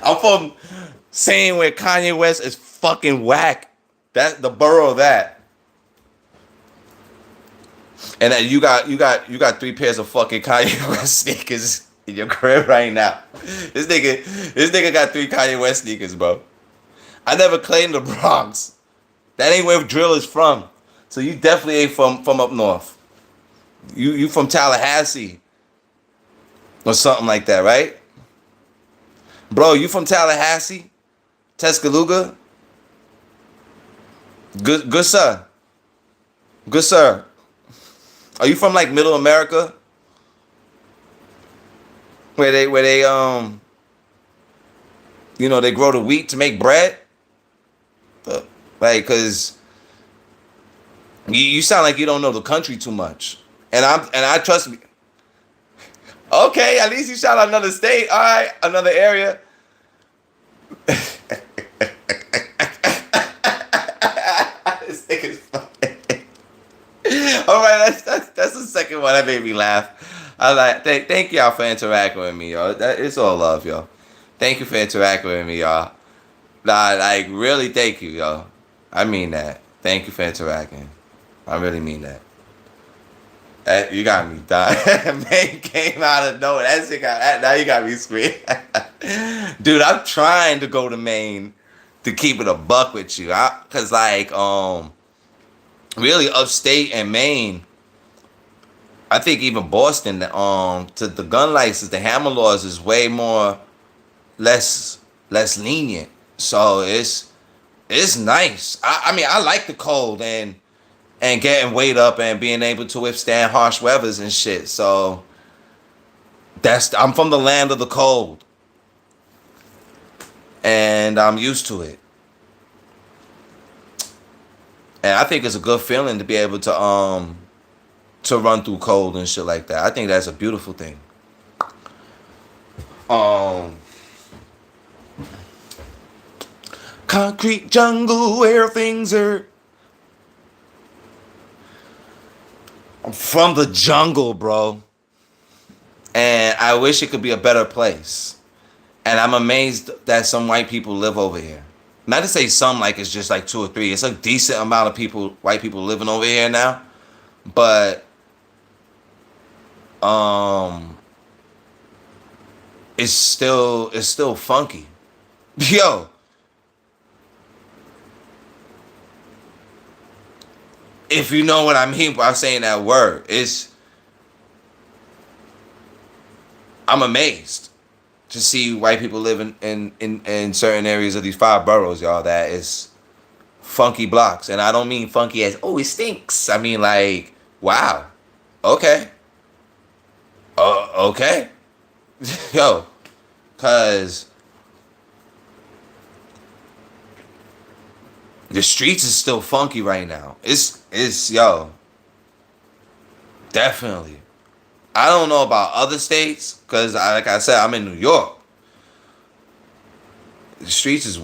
I'm from saying where Kanye West is fucking whack. That's the borough of that. And then you got 3 pairs of fucking Kanye West sneakers in your crib right now. This nigga got 3 Kanye West sneakers, bro. I never claimed the Bronx. That ain't where drill is from. So you definitely ain't from up north. You from Tallahassee or something like that, right? Bro, you from Tallahassee? Tuscaloosa? Good sir. Good sir. Are you from like Middle America? Where they you know, they grow the wheat to make bread? Like, cause you sound like you don't know the country too much. And I trust me. Okay, at least you shout out another state. All right, another area. This nigga's funny. All right, that's the second one that made me laugh. I like thank y'all for interacting with me, y'all. It's all love, y'all. Thank you for interacting with me, y'all. Nah, like really, thank you, y'all. I mean that. Thank you for interacting. I really mean that. You got me dying. Man came out of nowhere. Now you got me screaming. Dude, I'm trying to go to Maine to keep it a buck with you. Cause like really upstate and Maine, I think even Boston, to the gun license, the hammer laws is way more less lenient. So it's nice. I mean I like the cold and getting weight up and being able to withstand harsh weathers and shit. So I'm from the land of the cold. And I'm used to it. And I think it's a good feeling to be able to run through cold and shit like that. I think that's a beautiful thing. Concrete jungle where things are. I'm from the jungle, bro. And I wish it could be a better place. And I'm amazed that some white people live over here. Not to say some, like it's just like two or three. It's a decent amount of people, white people living over here now. But um it's still funky. Yo, if you know what I mean by saying that word, I'm amazed to see white people living in certain areas of these five boroughs, y'all, that is funky blocks. And I don't mean funky as, oh, it stinks. I mean like, wow. Okay. Okay. Yo, cause the streets is still funky right now. It's yo, definitely. I don't know about other states, cause like I said, I'm in New York. The streets is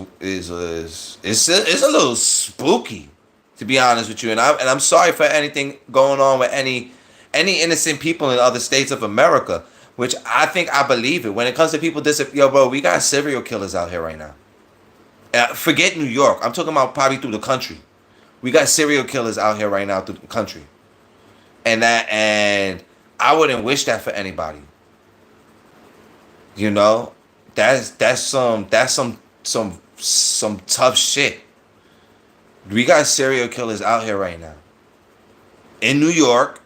it's a little spooky, to be honest with you. And I'm sorry for anything going on with any innocent people in other states of America, which I believe it. When it comes to people yo, bro, we got serial killers out here right now. Forget New York. I'm talking about probably through the country. We got serial killers out here right now through the country, and I wouldn't wish that for anybody. You know, that's some tough shit. We got serial killers out here right now in New York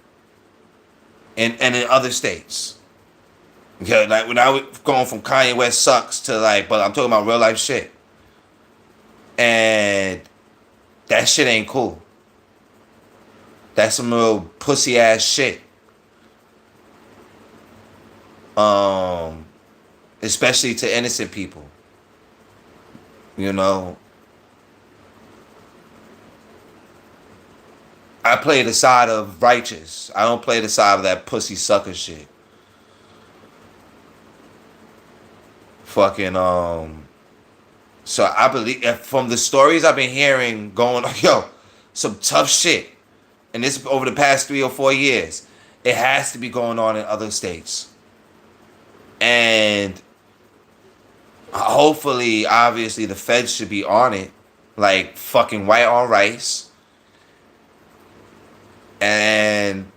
and in other states. Yeah, like when I was going from Kanye West sucks to like, but I'm talking about real life shit, and that shit ain't cool. That's some little pussy ass shit. Especially to innocent people. You know, I play the side of righteous. I don't play the side of that pussy sucker shit. Fucking So I believe from the stories I've been hearing going, yo, some tough shit, and this over the past 3 or 4 years, it has to be going on in other states, and hopefully, obviously, the feds should be on it, like fucking white on rice, and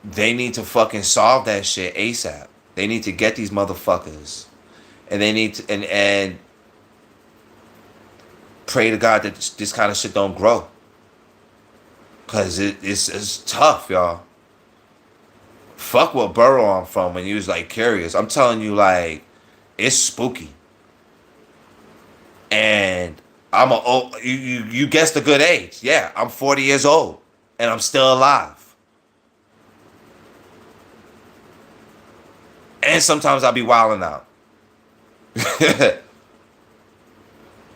they need to fucking solve that shit ASAP. They need to get these motherfuckers, and they need to and pray to God that this kind of shit don't grow. Cause it's tough, y'all. Fuck what borough I'm from when you was like curious. I'm telling you, like, it's spooky. And I'm a old, you guessed a good age. Yeah, I'm 40 years old and I'm still alive. And sometimes I'll be wilding out.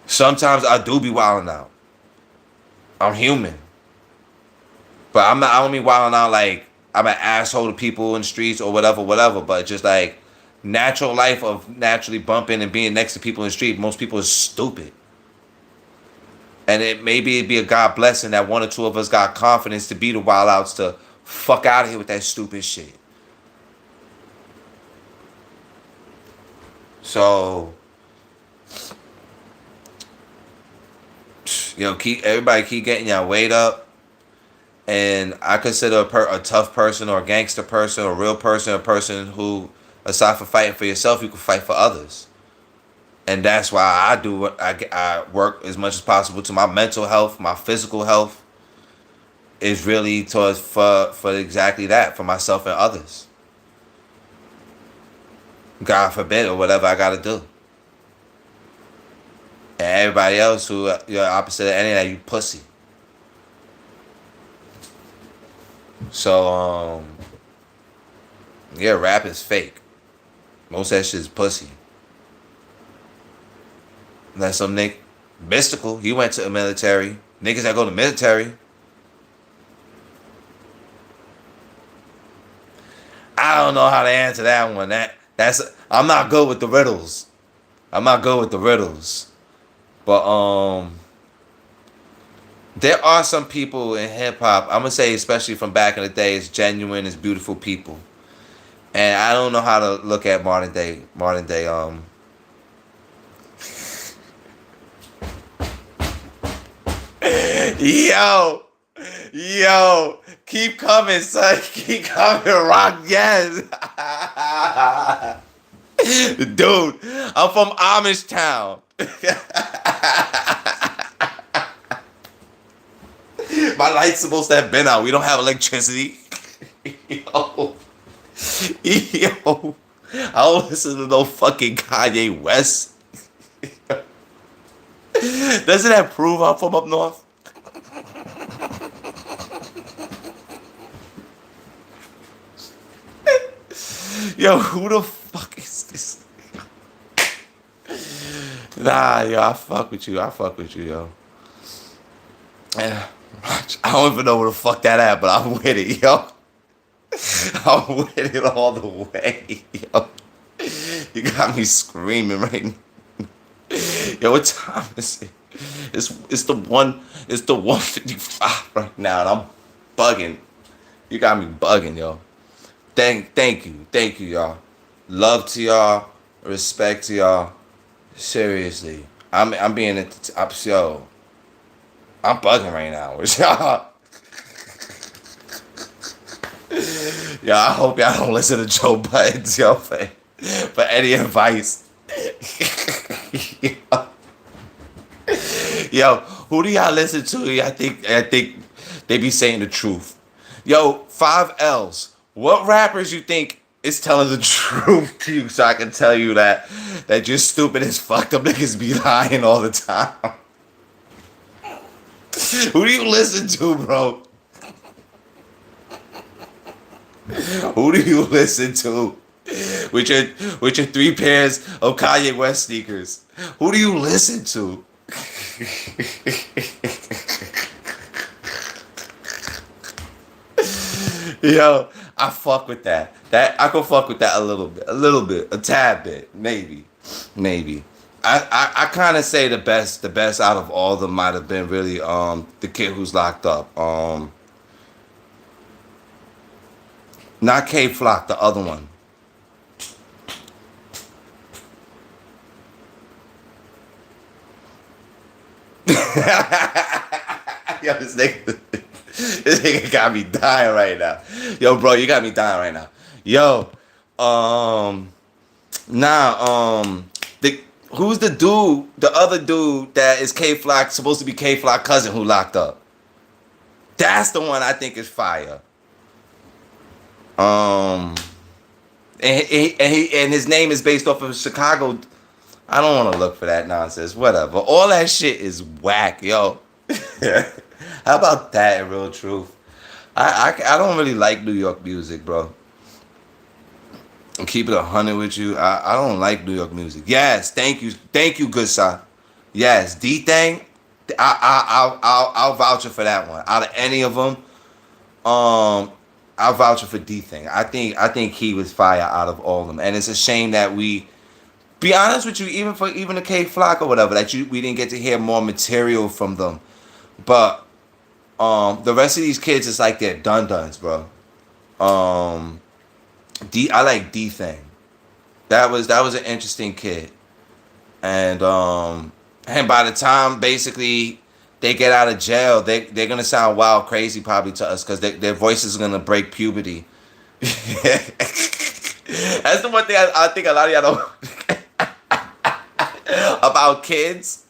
Sometimes I do be wilding out. I'm human. But I don't mean wilding out like I'm an asshole to people in the streets or whatever. But just like natural life of naturally bumping and being next to people in the street, most people are stupid. And it'd be a God blessing that one or two of us got confidence to be the wild outs to fuck out of here with that stupid shit. So, everybody keep getting your weight up. And I consider a tough person or a gangster person or a real person, a person who, aside from fighting for yourself, you can fight for others. And that's why I do what I work as much as possible to my mental health, my physical health is really towards for exactly that, for myself and others. God forbid or whatever I gotta do. And everybody else who you're opposite of any of that, you pussy. So yeah, rap is fake. Most of that shit is pussy. That's some nigga mystical. He went to the military. Niggas that go to the military. I don't know how to answer that one. I'm not good with the riddles. I'm not good with the riddles. But there are some people in hip hop. I'm gonna say, especially from back in the day, it's genuine, it's beautiful people. And I don't know how to look at modern day. Yo, yo, keep coming, son. Keep coming, rock. Yes. Dude, I'm from Amish town. My light's supposed to have been out. We don't have electricity. Yo, yo, I don't listen to no fucking Kanye West. Doesn't that prove I'm from up north? Yo, who the fuck is this? Nah, yo, I fuck with you. I fuck with you, yo. Yeah. I don't even know where the fuck that at, but I'm with it, yo. I'm with it all the way, yo. You got me screaming right now. Yo, what time is it? It's the 1:55 right now, and I'm bugging. You got me bugging, yo. Thank you, y'all. Love to y'all, respect to y'all. Seriously, I'm being yo. I'm bugging right now with y'all. Yo, I hope y'all don't listen to Joe Buttons, yo, for any advice. yo, yo, who do y'all listen to? I think they be saying the truth. Yo, 5 L's. What rappers you think is telling the truth to you? So I can tell you that you're stupid as fuck. Them niggas be lying all the time. Who do you listen to, bro? Who do you listen to? With your 3 pairs of Kanye West sneakers. Who do you listen to? Yo, I fuck with that. I could fuck with that a little bit, a tad bit, maybe. I kind of say the best out of all of them might have been really the kid who's locked up. Not K Flock, the other one. Yo, this nigga got me dying right now. Yo, bro, you got me dying right now. Yo, the who's the dude, the other dude that is K Flock, supposed to be K Flock cousin who locked up? That's the one I think is fire. Um, and his name is based off of Chicago. I don't want to look for that nonsense. Whatever. All that shit is whack, yo. How about that in real truth? I don't really like New York music, bro. I'm keeping 100 with you. I don't like New York music. Yes, thank you, good son. Yes, D thing. I'll vouch for that one. Out of any of them, I'll vouch for D thing. I think he was fire out of all of them, and it's a shame that we. Be honest with you, even the K Flock or whatever, we didn't get to hear more material from them. But the rest of these kids is like they're dun-duns, bro. I like D thing. That was an interesting kid. And by the time basically they get out of jail, they're gonna sound wild crazy probably to us because their voices are gonna break puberty. That's the one thing I think a lot of y'all don't about kids.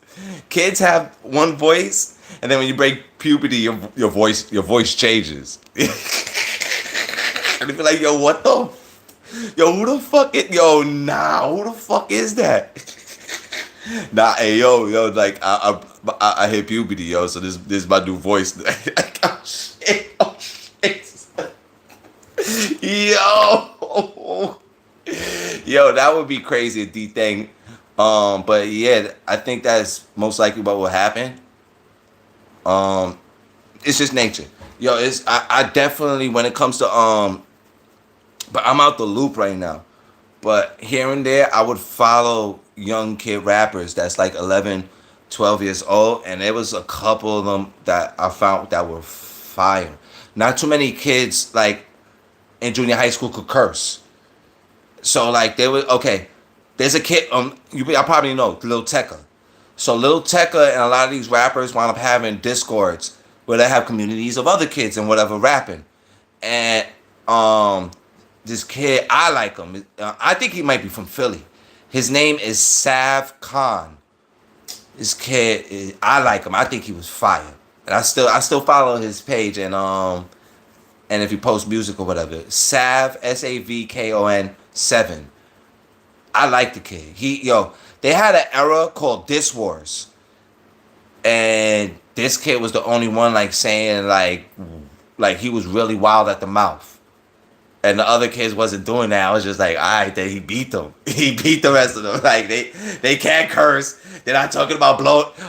Kids have one voice, and then when you break puberty, your voice changes. And they be like, yo, what the? Yo, who the fuck is? Yo, nah, who the fuck is that? Nah, hey, yo, like I hit puberty, yo, so this is my new voice. Oh shit, oh shit. Yo, that would be crazy if D thing. But yeah, I think that's most likely what will happen. Um, it's just nature. Yo, I definitely when it comes to but I'm out the loop right now. But here and there, I would follow young kid rappers that's like 11, 12 years old, and there was a couple of them that I found that were fire. Not too many kids like in junior high school could curse. So like they were okay. There's a kid I probably know Lil Tecca. So Lil Tecca and a lot of these rappers wind up having discords where they have communities of other kids and whatever rapping. And this kid, I like him. I think he might be from Philly. His name is Sav Khan. This kid, I like him. I think he was fire. And I still follow his page and if he posts music or whatever. Sav SAVKON 7. I like the kid. They had an era called Diss Wars. And this kid was the only one like saying like he was really wild at the mouth. And the other kids wasn't doing that. I was just like, all right, then he beat them. He beat the rest of them. Like they can't curse. They're not talking about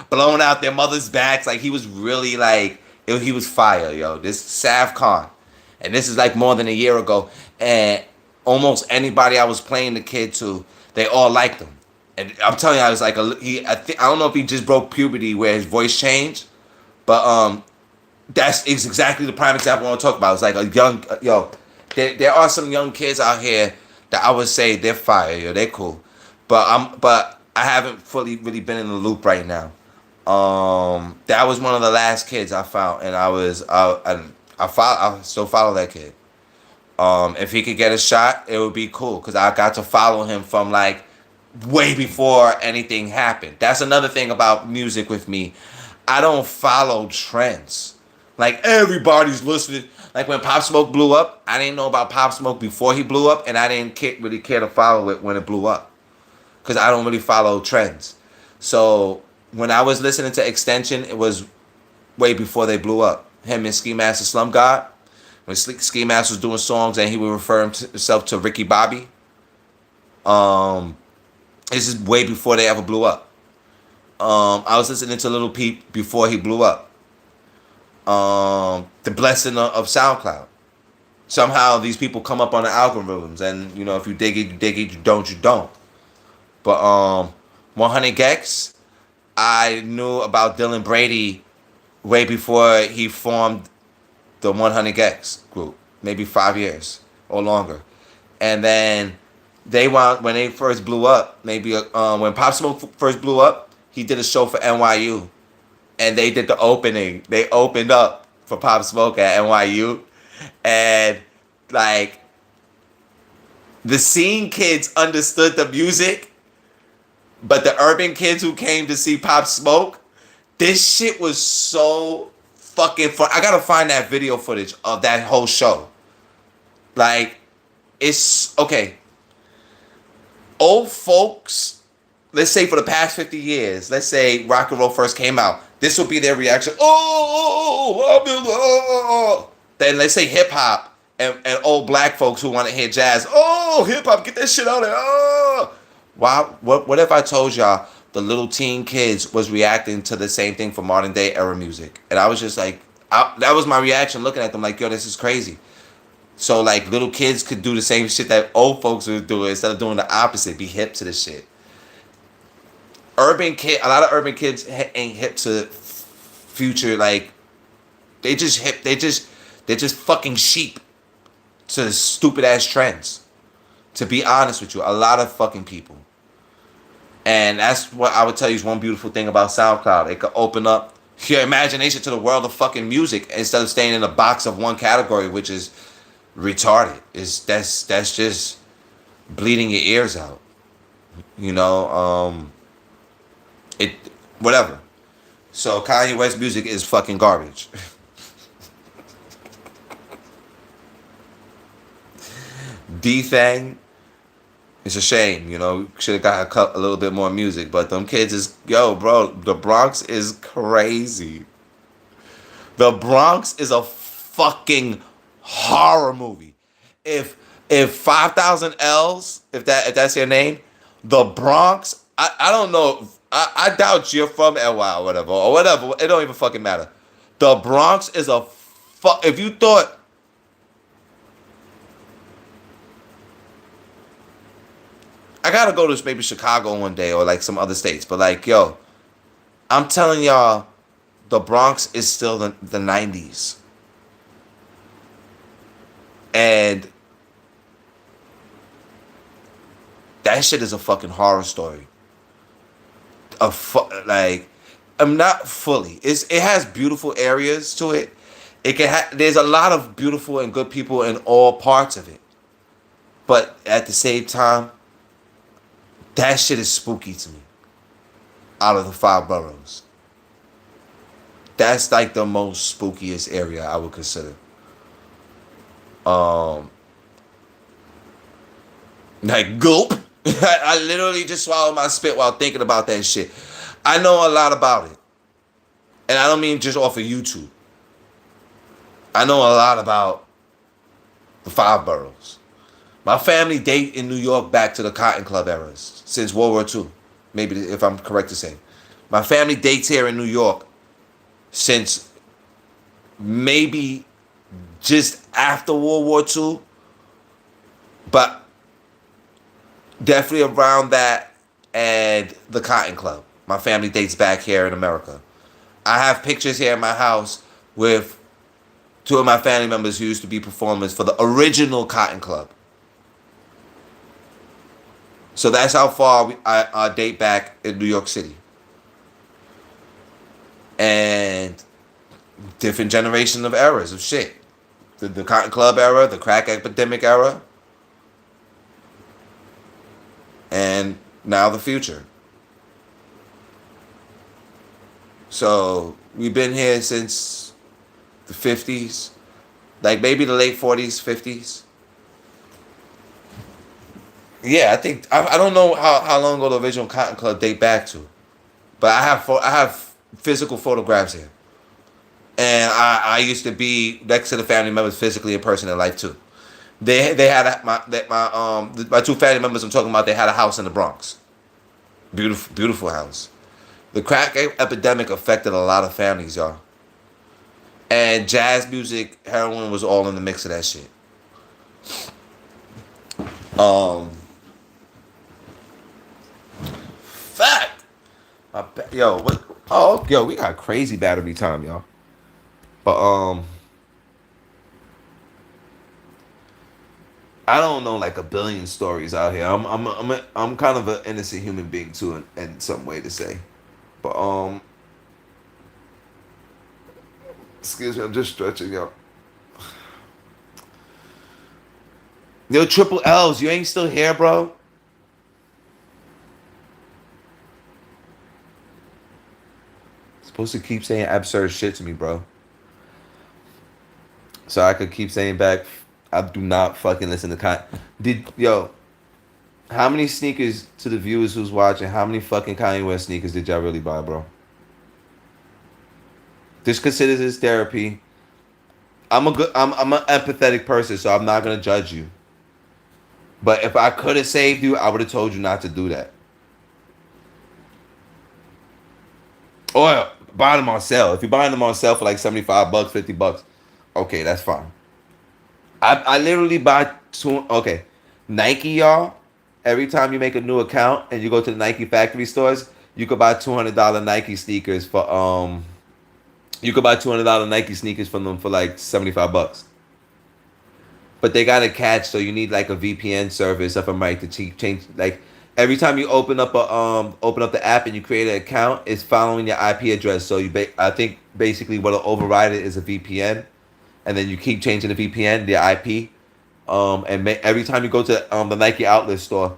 blowing out their mother's backs. Like he was really like he was fire, yo. This Sav Khan, and this is like more than a year ago. And almost anybody I was playing the kid to, they all liked him. And I'm telling you, I was like I don't know if he just broke puberty where his voice changed, but that's exactly the prime example I want to talk about. It's like a young There are some young kids out here that I would say they're fire, yo, they're cool, but I haven't fully really been in the loop right now. That was one of the last kids I found, and I still follow that kid. If he could get a shot, it would be cool because I got to follow him from like way before anything happened. That's another thing about music with me. I don't follow trends. Like everybody's listening. Like when Pop Smoke blew up, I didn't know about Pop Smoke before he blew up, and I didn't really care to follow it when it blew up, because I don't really follow trends. So when I was listening to Extension, it was way before they blew up. Him and Ski Master Slum God, when Ski Master was doing songs and he would refer himself to Ricky Bobby. This is way before they ever blew up. I was listening to Lil Peep before he blew up. The blessing of SoundCloud. Somehow these people come up on the algorithms, and if you dig it, you dig it. You don't. But 100 Gex, I knew about Dylan Brady way before he formed the 100 Gex group, maybe 5 years or longer. And then when they first blew up, maybe when Pop Smoke first blew up, he did a show for NYU. And they did the opening. They opened up for Pop Smoke at NYU. And, like, the scene kids understood the music. But the urban kids who came to see Pop Smoke, this shit was so fucking fun. I gotta find that video footage of that whole show. Like, it's, okay. Old folks, let's say for the past 50 years, let's say rock and roll first came out. This will be their reaction. Oh. Then let's say hip hop and old black folks who want to hear jazz. Oh, hip hop, get that shit out there. Oh. Wow. What if I told y'all the little teen kids was reacting to the same thing for modern day era music? And I was just like, that was my reaction looking at them like, yo, this is crazy. So like little kids could do the same shit that old folks would do instead of doing the opposite, be hip to this shit. A lot of urban kids ain't hip to future. Like they're just fucking sheep to stupid ass trends. To be honest with you, a lot of fucking people. And that's what I would tell you is one beautiful thing about SoundCloud. It could open up your imagination to the world of fucking music instead of staying in a box of one category, which is retarded. That's just bleeding your ears out. Whatever. So Kanye West music is fucking garbage. D-Thang, it's a shame, should have got a little bit more music, but them kids is, bro, the Bronx is crazy. The Bronx is a fucking horror movie. If 5,000 L's, if that's your name, the Bronx, I don't know, I doubt you're from NY or whatever, it don't even fucking matter. The Bronx is if you thought, I gotta go to maybe Chicago one day or like some other states, but like, I'm telling y'all, the Bronx is still the 90s. And that shit is a fucking horror story. Like, I'm not fully. It has beautiful areas to it. There's a lot of beautiful and good people in all parts of it. But at the same time, that shit is spooky to me. Out of the 5 boroughs, that's like the most spookiest area I would consider. Um, like gulp. I literally just swallowed my spit while thinking about that shit. I know a lot about it, and I don't mean just off of YouTube. I know a lot about the 5 boroughs. My family date in New York back to the Cotton Club eras since World War II. Maybe if I'm correct to say, my family dates here in New York since maybe just after World War II, but definitely around that and the Cotton Club. My family dates back here in America. I have pictures here in my house with 2 of my family members who used to be performers for the original Cotton Club. So that's how far I date back in New York City. And different generation of eras of shit. The Cotton Club era, the crack epidemic era, and now the future. So we've been here since the 50s, like maybe the late 40s, 50s. Yeah, I think I don't know how long ago the original Cotton Club date back to, but I have physical photographs here, and I used to be next to the family members physically in person in life too. They had my 2 family members I'm talking about. They had a house in the Bronx, beautiful house. The crack epidemic affected a lot of families, y'all, and jazz music, heroin was all in the mix of that shit. Um. Fact. Yo, what? Oh, yo, we got crazy battery time, y'all. But I don't know like a billion stories out here. I'm kind of an innocent human being too, in some way to say. But excuse me, I'm just stretching, yo. Yo, Triple L's, you ain't still here, bro? Supposed to keep saying absurd shit to me, bro. So I could keep saying back, I do not fucking listen to how many sneakers, to the viewers who's watching, how many fucking Kanye West sneakers did y'all really buy, bro? Just consider this therapy. I'm an empathetic person, so I'm not gonna judge you. But if I could have saved you, I would have told you not to do that. Or buy them on sale. If you're buying them on sale for like $75, $50, okay, that's fine. I literally buy two. Okay, Nike, y'all. Every time you make a new account and you go to the Nike factory stores, you could buy $200 Nike sneakers for You could buy $200 Nike sneakers from them for like $75. But they got a catch, so you need like a VPN service, if I'm right, to change. Like every time you open up the app and you create an account, it's following your IP address. So I think basically what'll override it is a VPN, and then you keep changing the VPN, the IP. Every time you go to the Nike outlet store,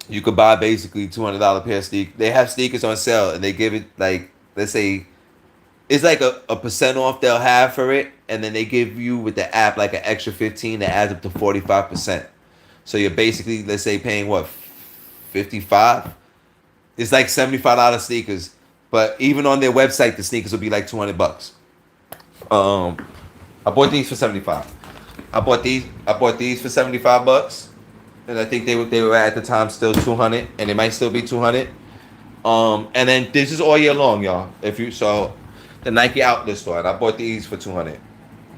you could buy basically $200 pair of sneakers. They have sneakers on sale, and they give it like, let's say, it's like a percent off they'll have for it, and then they give you with the app like an extra 15 that adds up to 45%. So you're basically, let's say, paying what, 55? It's like $75 sneakers, but even on their website, the sneakers will be like $200. I bought these for 75. I bought these for $75, and I think they were at the time still 200, and they might still be 200. And then this is all year long, y'all. The Nike outlet store, and I bought these for 200.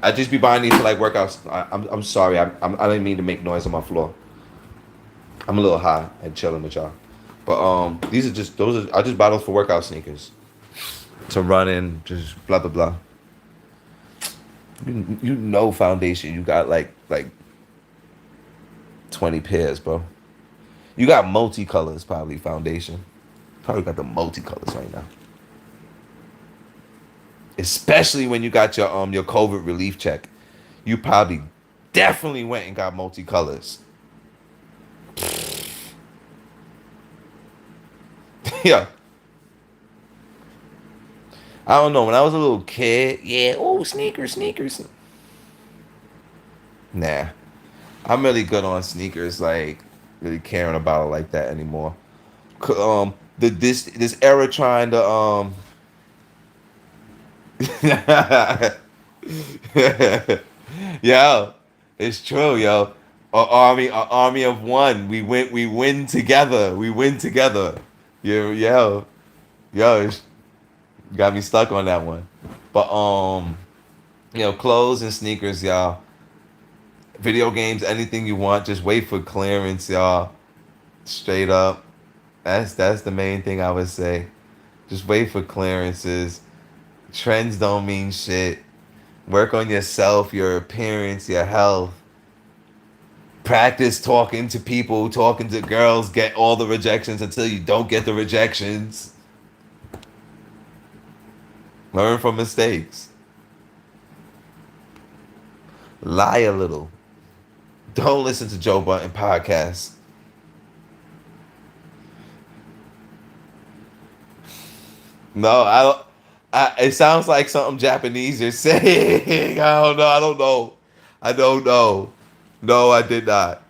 I just be buying these for like workouts. I'm sorry, I didn't mean to make noise on my floor. I'm a little high and chilling with y'all, but I just buy those for workout sneakers. to run in, just blah blah blah. You know foundation. You got like 20 pairs, bro. You got multicolors probably foundation. Probably got the multicolors right now. Especially when you got your COVID relief check. You probably definitely went and got multicolors. Yeah. I don't know. When I was a little kid, yeah, oh sneakers, sneakers. Nah. I'm really good on sneakers, like really caring about it like that anymore. This era trying to yo, it's true, yo. A army of one. We win together. We win together. Yo, it's got me stuck on that one. But clothes and sneakers, y'all. Video games, anything you want, just wait for clearance, y'all. Straight up. That's the main thing I would say. Just wait for clearances. Trends don't mean shit. Work on yourself, your appearance, your health. Practice talking to people, talking to girls, get all the rejections until you don't get the rejections. Learn from mistakes. Lie a little. Don't listen to Joe Budden podcasts. No, I don't. It sounds like something Japanese you're saying. I don't know. I don't know. I don't know. No, I did not.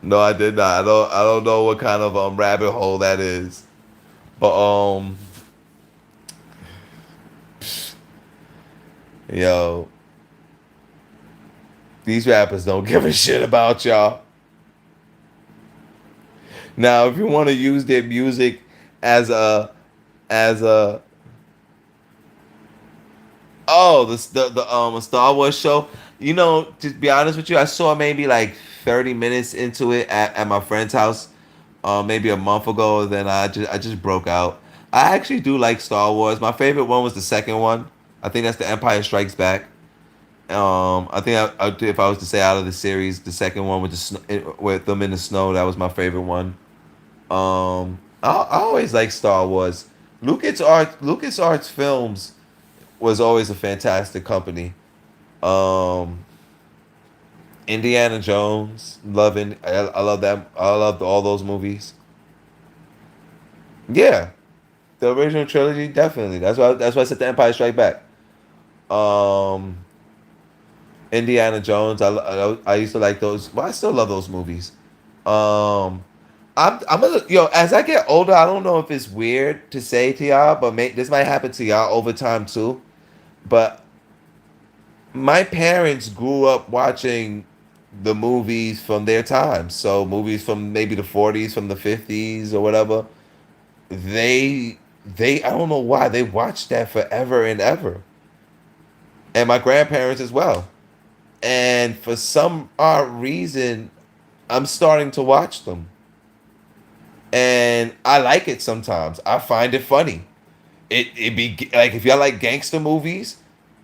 No, I did not. I don't know what kind of rabbit hole that is. But yo, these rappers don't give a shit about y'all. Now, if you want to use their music as a oh the Star Wars show, to be honest with you, I saw maybe like 30 minutes into it at my friend's house, maybe a month ago. Then I just broke out. I actually do like Star Wars. My favorite one was the second one. I think that's the Empire Strikes Back. I think if I was to say out of the series, the second one with with them in the snow, that was my favorite one. I always like Star Wars. LucasArts Films was always a fantastic company. Um, Indiana Jones, loving. I love that. I love all those movies. Yeah, the original trilogy, definitely. That's why I said the Empire Strike Back. Um, Indiana Jones. I used to like those. Well, I still love those movies. Um, I'm a as I get older, I don't know if it's weird to say to y'all, but this might happen to y'all over time too. But my parents grew up watching the movies from their time. So movies from maybe the 40s, from the 50s or whatever. They I don't know why they watched that forever and ever. And my grandparents as well. And for some odd reason, I'm starting to watch them. And I like it sometimes. I find it funny. It be like if y'all like gangster movies,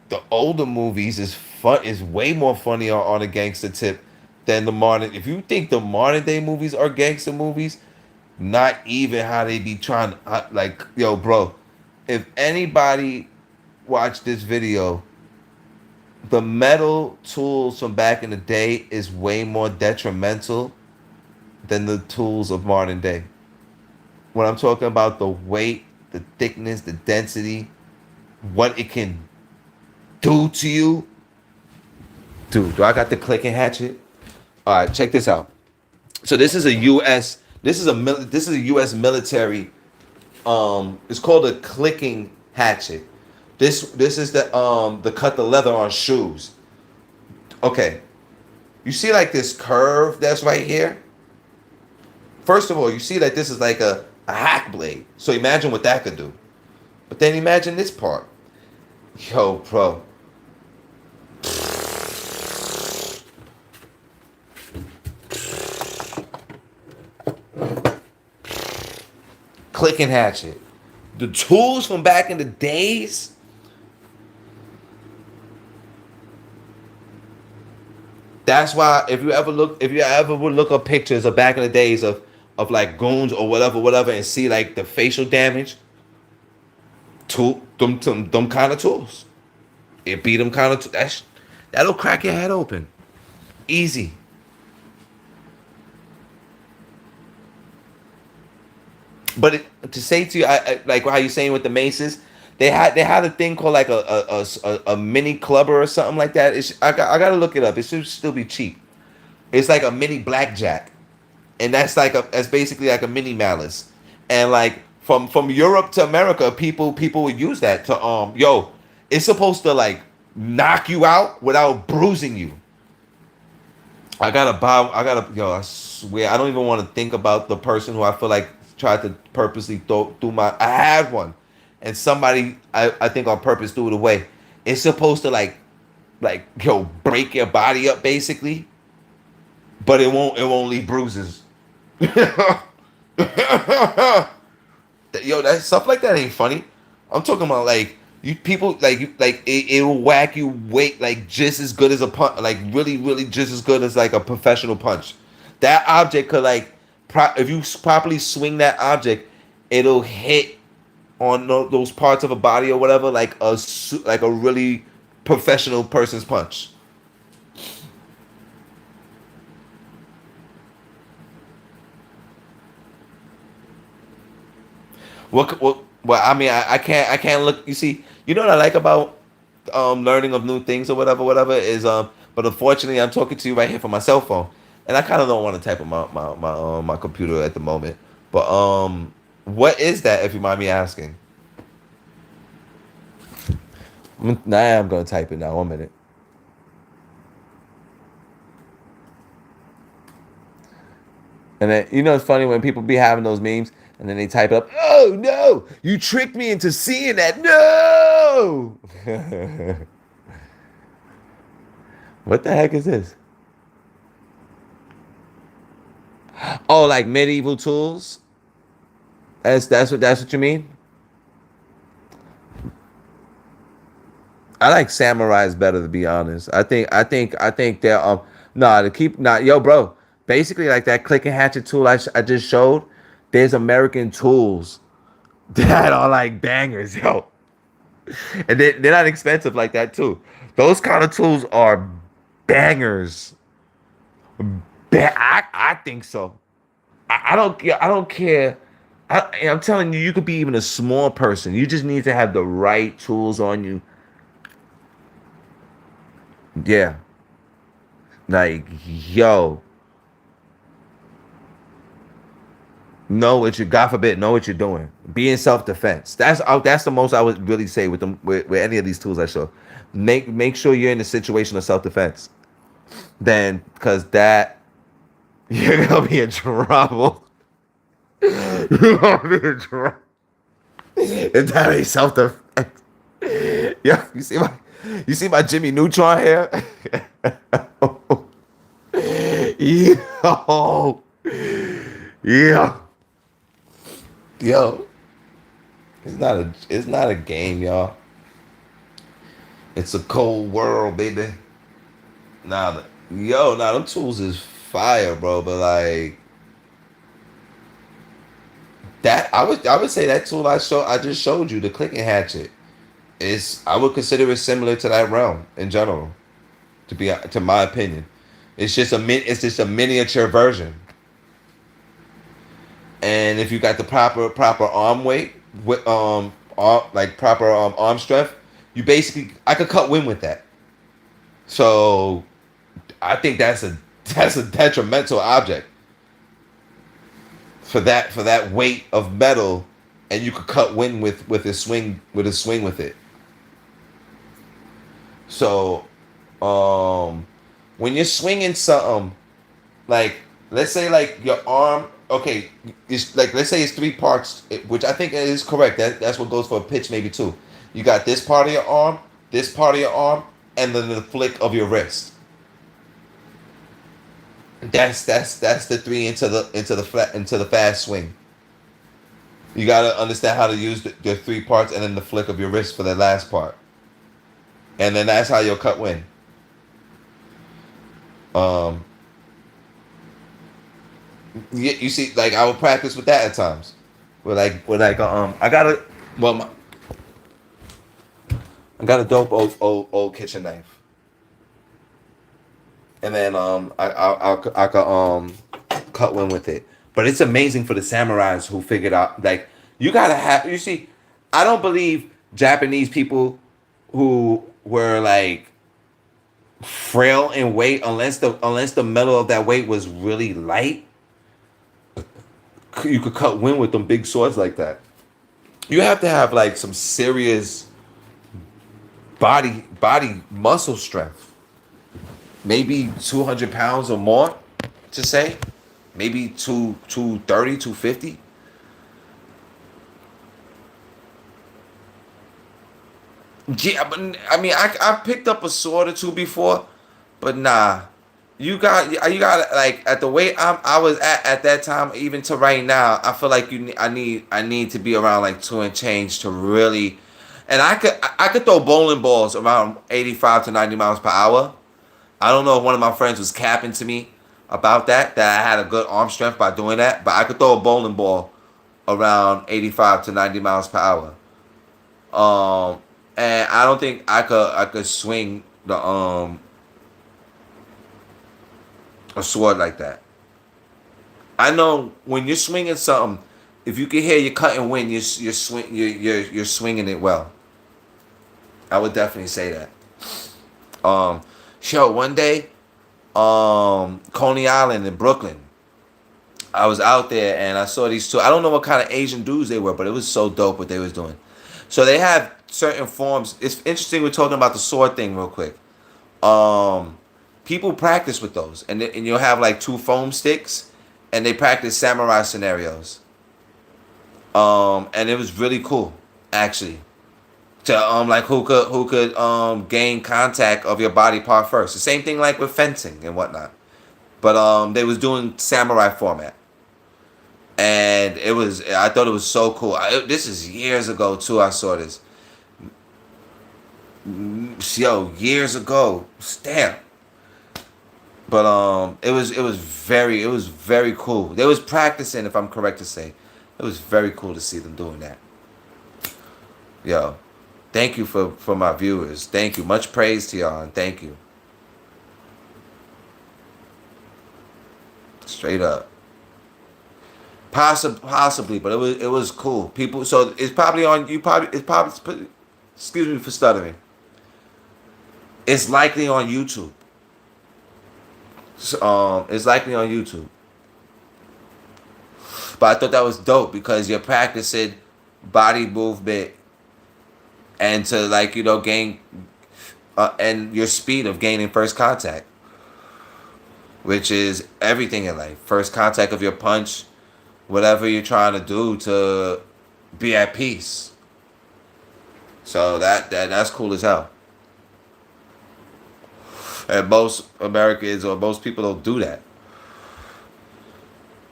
the older movies is way more funny on a gangster tip than the modern. If you think the modern day movies are gangster movies, not even how they be trying like yo bro, if anybody watched this video, the metal tools from back in the day is way more detrimental than the tools of modern day. When I'm talking about the weight, the thickness, the density, what it can do to you. Dude, do I got the clicking hatchet? All right, check this out. So this is a U.S. This is a U.S. military. It's called a clicking hatchet. This is the cut the leather on shoes. Okay, you see like this curve that's right here. First of all, you see that this is like a hack blade. So imagine what that could do. But then imagine this part. Yo, bro. Click and hatchet. the tools from back in the days. That's why if you ever would look up pictures of back in the days of like goons or whatever, and see like the facial damage, tool them kind of tools. It beat them kind of. That'll crack your head open, easy. But to say to you, like how you saying with the maces, they had a thing called like a mini clubber or something like that. I gotta look it up. It should still be cheap. It's like a mini blackjack, and that's basically like a mini malice, and like from Europe to America, people would use that to it's supposed to like knock you out without bruising you. I swear, I don't even want to think about the person who I feel like tried to purposely throw my. I had one, and somebody I think on purpose threw it away. It's supposed to break your body up basically, but it won't leave bruises. That stuff like that ain't funny. I'm talking about like you people it'll whack you weight like just as good as a punch, like really just as good as like a professional punch. That object could if you properly swing that object, it'll hit on those parts of a body or whatever like a really professional person's punch. Well, I mean, I can't look. You see, you know what I like about learning of new things or whatever is But unfortunately, I'm talking to you right here from my cell phone, and I kind of don't want to type on my computer at the moment. But what is that? If you mind me asking. Now I'm gonna type it now. 1 minute. And then it's funny when people be having those memes and then they type up, "Oh no, you tricked me into seeing that." No. What the heck is this? Oh, like medieval tools? That's what you mean? I like samurais better to be honest. I think they're nah to keep not yo bro. Basically like that click and hatchet tool I just showed. There's American tools that are like bangers, yo, and they're not expensive like that too. Those kind of tools are bangers. I think so. I don't care. I'm telling you, you could be even a small person. You just need to have the right tools on you. Yeah, like yo, know what you God forbid know what you're doing. Be in self defense. That's the most I would really say with them with any of these tools I show. Make sure you're in a situation of self defense. Then, because that you're gonna be in trouble. You're gonna be in trouble if that ain't self defense. Yeah, you see my Jimmy Neutron hair? Yo, yo, yo. It's not a game, y'all. It's a cold world, baby. Nah, them tools is fire, bro. But like that, I would say that tool I just showed you, the clicking hatchet, is I would consider it similar to that realm in general. To my opinion, it's just a miniature version. And if you got the proper arm weight with like proper arm strength, you basically I could cut wind with that. So I think that's a detrimental object for that weight of metal, and you could cut wind with a swing with it. So when you're swinging something like let's say like your arm, okay, it's like let's say it's three parts, which I think is correct. That's what goes for a pitch maybe too. You got this part of your arm, this part of your arm, and then the flick of your wrist. That's the three into the fast swing. You gotta understand how to use the three parts and then the flick of your wrist for the last part, and then that's how you'll cut wind. Um, you see, like I would practice with that at times. I got a well, I got a dope old kitchen knife, and then I could cut one with it. But it's amazing for the samurais who figured out like you gotta have. You see, I don't believe Japanese people who were like frail in weight unless the metal of that weight was really light. You could cut wind with them big swords like that. You have to have like some serious body muscle strength. Maybe 200 pounds or more to say. Maybe 230, 250. Yeah, but I mean I picked up a sword or two before, but nah. You got like at the weight I was at that time, even to right now, I feel like I need to be around like two and change to really, and I could throw bowling balls around 85 to 90 miles per hour. I don't know if one of my friends was capping to me about that I had a good arm strength by doing that, but I could throw a bowling ball around 85 to 90 miles per hour. And I don't think I could swing the a sword like that. I know when you're swinging something, if you can hear you cutting wind, you're swinging it well. I would definitely say that. Um, one day, Coney Island in Brooklyn, I was out there and I saw these two. I don't know what kind of Asian dudes they were, but it was so dope what they was doing. So they have certain forms. It's interesting. We're talking about the sword thing real quick. Um, People practice with those, and you'll have like two foam sticks, and they practice samurai scenarios. And it was really cool, actually. To like who could gain contact of your body part first. The same thing like with fencing and whatnot. But they was doing samurai format, and I thought it was so cool. This is years ago too. I saw this. Yo, years ago. Damn. But it was very cool. They was practicing, if I'm correct to say. It was very cool to see them doing that. Yo, thank you for my viewers. Thank you. Much praise to y'all and thank you. Straight up. Possibly, but it was cool. People, so it's probably on you. It's probably. Excuse me for stuttering. It's likely on YouTube. It's likely on YouTube. But I thought that was dope because you're practicing body movement and to like gain and your speed of gaining first contact, which is everything in life. First contact of your punch, whatever you're trying to do to be at peace. So that's cool as hell. And most Americans or most people don't do that.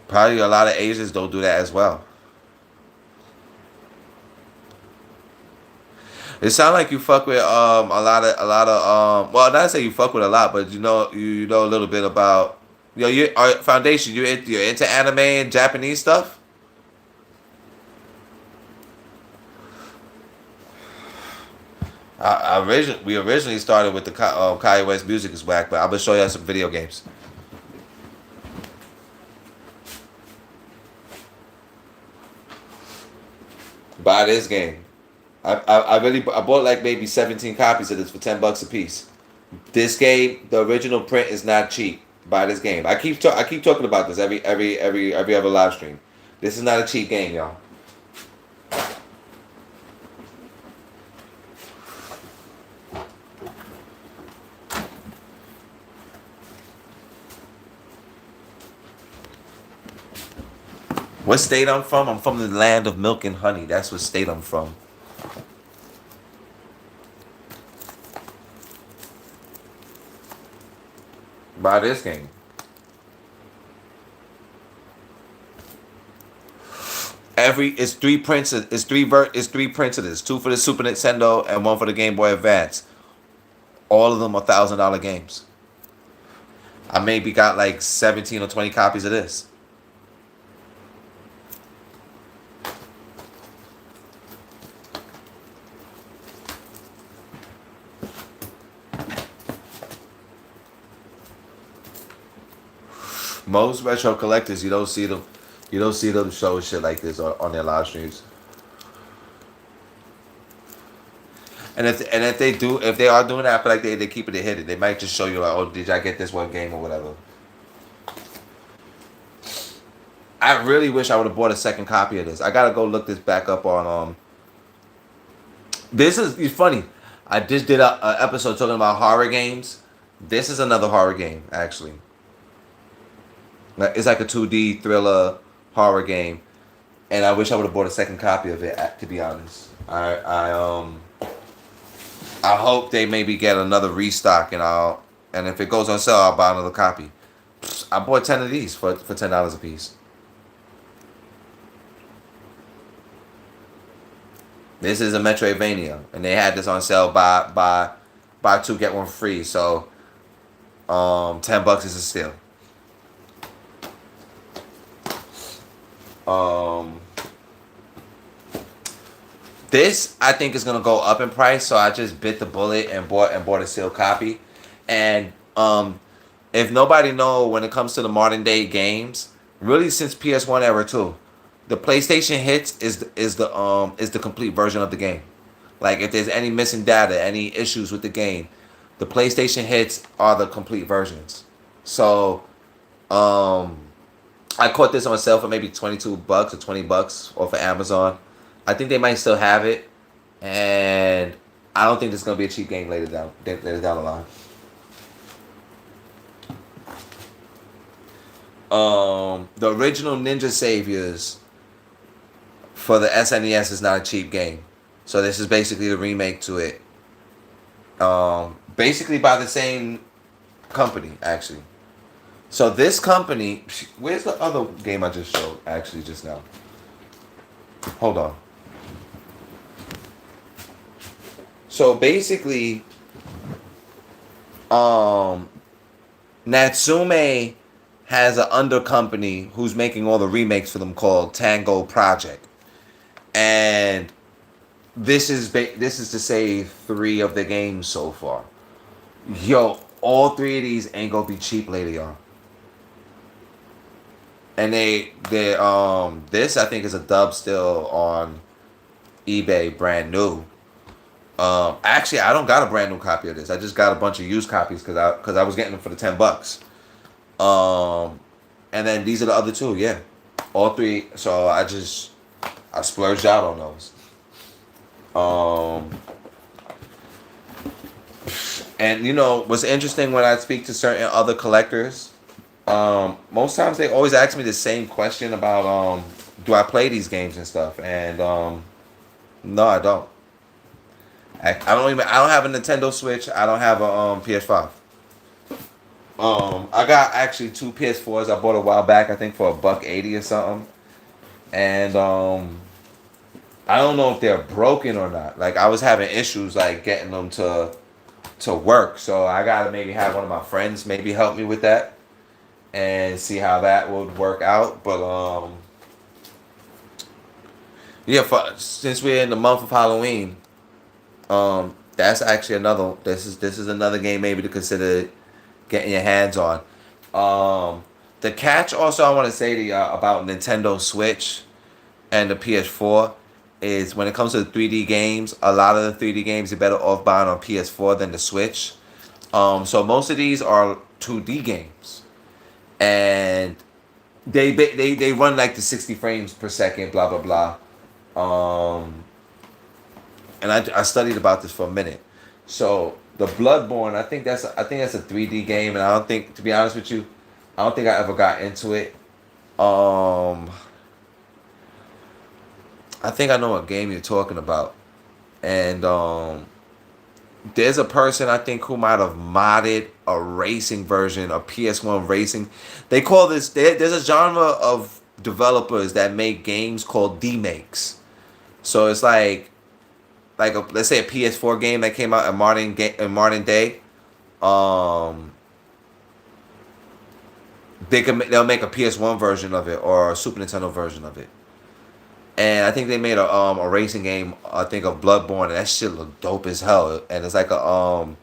Probably a lot of Asians don't do that as well. It sounds like you fuck with a lot of well, not to say you fuck with a lot, but you know a little bit about your foundation. You're into anime and Japanese stuff. We originally started with the Kanye West music is whack, but I'm gonna show you some video games. Buy this game. I bought like maybe 17 copies of this for $10 a piece. This game, the original print is not cheap. Buy this game. I keep talking about this every other live stream. This is not a cheap game, y'all. What state I'm from? I'm from the land of milk and honey. That's what state I'm from. Buy this game. It's three prints. It's three prints of this. Two for the Super Nintendo and one for the Game Boy Advance. All of them are $1,000 games. I maybe got like 17 or 20 copies of this. Most retro collectors, you don't see them. You don't see them show shit like this on their live streams. And if they do, if they are doing that, I feel like they keep it hidden. They might just show you like, oh, did I get this one game or whatever. I really wish I would have bought a second copy of this. I gotta go look this back up on. This is it's funny. I just did a episode talking about horror games. This is another horror game actually. It's like a 2D thriller horror game, and I wish I would have bought a second copy of it. To be honest, I hope they maybe get another restock, and if it goes on sale, I'll buy another copy. I bought 10 of these for $10 a piece. This is a Metroidvania, and they had this on sale buy two get one free. So, $10 is a steal. This I think is gonna go up in price, so I just bit the bullet and bought a sealed copy. And if nobody know, when it comes to the modern day games, really since PS1 era too, the PlayStation Hits is the complete version of the game. Like if there's any missing data, any issues with the game, the PlayStation Hits are the complete versions. So I caught this on sale for maybe $22 or $20 off of Amazon. I think they might still have it, and I don't think this is gonna be a cheap game later down the line. The original Ninja Saviors for the SNES is not a cheap game, so this is basically the remake to it. Basically by the same company actually. So this company, where's the other game I just showed actually just now? Hold on. So basically, Natsume has an under company who's making all the remakes for them called Tango Project, and this is to say 3 of the games so far. Yo, all 3 of these ain't gonna be cheap later, y'all. And this I think is a dub still on eBay, brand new. Actually, I don't got a brand new copy of this. I just got a bunch of used copies because I was getting them for the $10. And then these are the other 2, yeah, all 3. So I splurged out on those. And you know what's interesting when I speak to certain other collectors, most times they always ask me the same question about do I play these games and stuff, and no, I don't. I don't have a Nintendo Switch. I don't have a PS5. I got actually 2 PS4s I bought a while back, I think for $1.80 or something. And I don't know if they're broken or not. Like I was having issues like getting them to work. So I gotta maybe have one of my friends maybe help me with that and see how that would work out. But yeah, since we're in the month of Halloween, that's actually another. This is another game maybe to consider getting your hands on. The catch also I want to say to y'all about Nintendo Switch and the PS4 is when it comes to the 3D games, a lot of the 3D games you're better off buying on PS4 than the Switch. So most of these are 2D games, and they run like the 60 frames per second, blah blah blah. And I studied about this for a minute. So the Bloodborne, I think that's a 3D game, and I don't think, to be honest with you, I don't think I ever got into it. I think I know what game you're talking about, and there's a person I think who might have modded a racing version, a PS1 racing. They call this. There's a genre of developers that make games called D-makes. So it's like let's say a PS4 game that came out in modern day. Um, they'll make a PS1 version of it or a Super Nintendo version of it. And I think they made a racing game, I think, of Bloodborne, and that shit looked dope as hell. And it's like a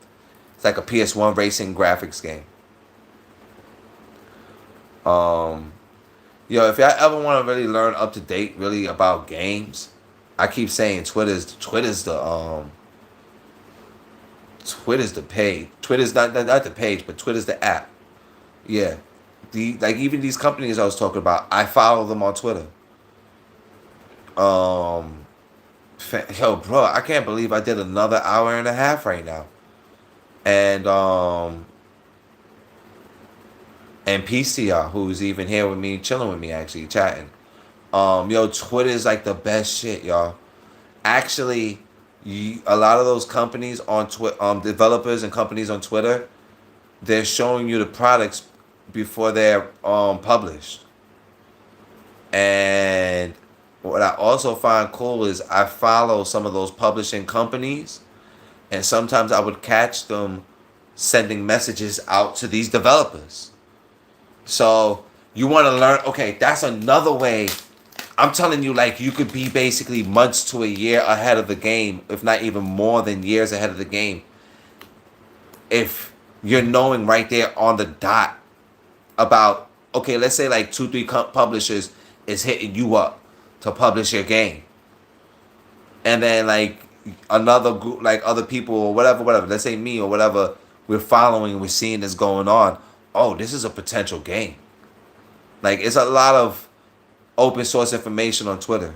PS1 racing graphics game. Um if y'all ever want to really learn up to date really about games, I keep saying Twitter's the page. Twitter's not the page, but Twitter's the app. Yeah. Even these companies I was talking about, I follow them on Twitter. Um Yo, bro, I can't believe I did another hour and a half right now. And PCR, who's even here with me, chilling with me, actually chatting. Twitter is like the best shit, y'all. Actually, a lot of those companies on Twitter, developers and companies on Twitter, they're showing you the products before they're published. And what I also find cool is I follow some of those publishing companies, and sometimes I would catch them sending messages out to these developers. So you want to learn? Okay, that's another way. I'm telling you, like, you could be basically months to a year ahead of the game, if not even more than years ahead of the game, if you're knowing right there on the dot about, okay, let's say like 2, 3 publishers is hitting you up to publish your game, and then like another group, like other people or whatever, let's say me or whatever, we're following, we're seeing this going on. Oh, this is a potential game. Like, it's a lot of open source information on Twitter.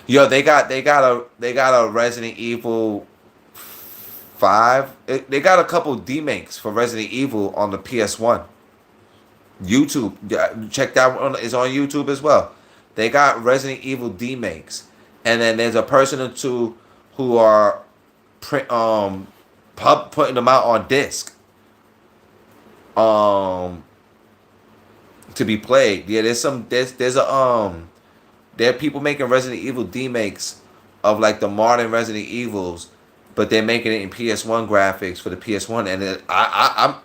Yo, they got a Resident Evil 5. They got a couple D-makes for Resident Evil on the PS1. YouTube, check that one. It's on YouTube as well. They got Resident Evil D-makes, and then there's a person or two who are putting them out on disc. To be played. Yeah, there's there are people making Resident Evil D-makes of like the modern Resident Evils, but they're making it in PS1 graphics for the PS1. And I'm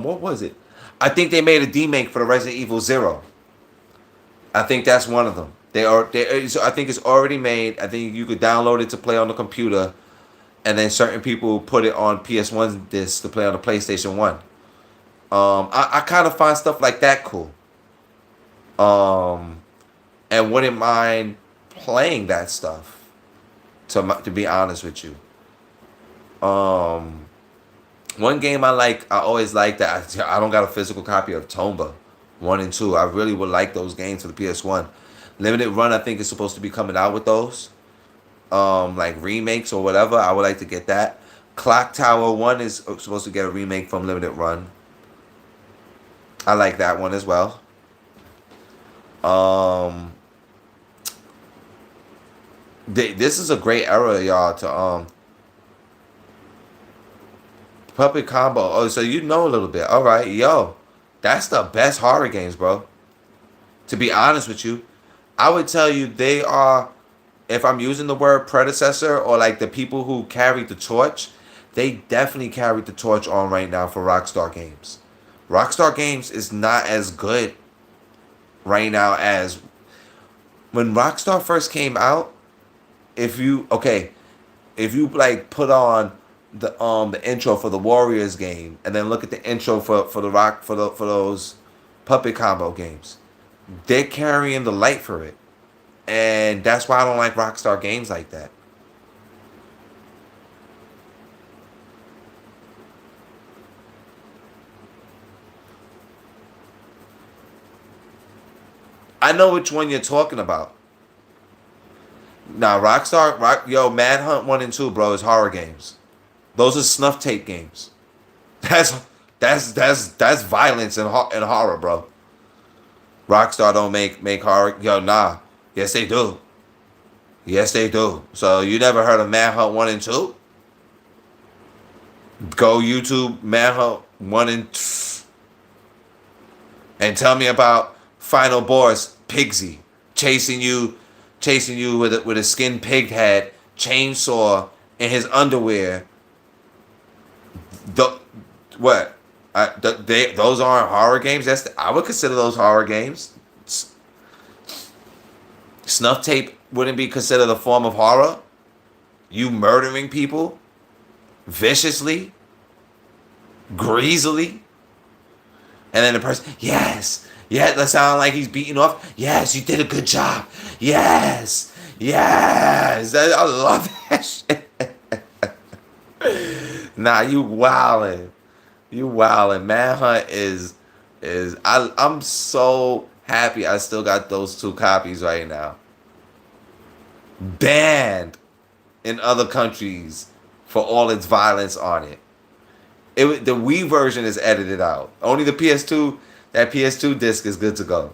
what was it? I think they made a D-make for the Resident Evil 0. I think that's one of them. I think it's already made. I think you could download it to play on the computer, and then certain people put it on PS1 discs to play on the PlayStation 1. I kind of find stuff like that cool. And wouldn't mind playing that stuff, to be honest with you. One game I always like that I don't got a physical copy of, Tomba 1 and 2. I really would like those games for the PS1. Limited Run, I think, is supposed to be coming out with those. Like remakes or whatever. I would like to get that. Clock Tower 1 is supposed to get a remake from Limited Run. I like that one as well. This is a great era, y'all, to Puppet Combo. Oh, so you know a little bit. All right, yo, that's the best horror games, bro. To be honest with you, I would tell you they are, if I'm using the word predecessor or like the people who carried the torch, they definitely carried the torch on right now for Rockstar Games. Rockstar Games is not as good right now as when Rockstar first came out. If you like put on the intro for the Warriors game and then look at the intro for those Puppet Combo games, they're carrying the light for it, and that's why I don't like Rockstar games like that. I know which one you're talking about. Nah, Manhunt 1 and 2, bro, is horror games. Those are snuff tape games. That's violence and horror, bro. Rockstar don't make horror. Yo, nah. Yes, they do. Yes, they do. So you never heard of Manhunt 1 and 2? Go YouTube Manhunt 1 and 2. And tell me about Final boss, Pigsy, chasing you with a skin pig head, chainsaw in his underwear. The what? Those aren't horror games. I would consider those horror games. Snuff tape wouldn't be considered a form of horror. You murdering people viciously, greasily, and then the person, yes, yeah, that sound like he's beating off. Yes, you did a good job. Yes, yes, I love that shit. Nah, you wildin'. You wildin'. Manhunt I'm so happy I still got those 2 copies right now. Banned in other countries for all its violence on it. The Wii version is edited out. Only the PS2, that PS2 disc is good to go.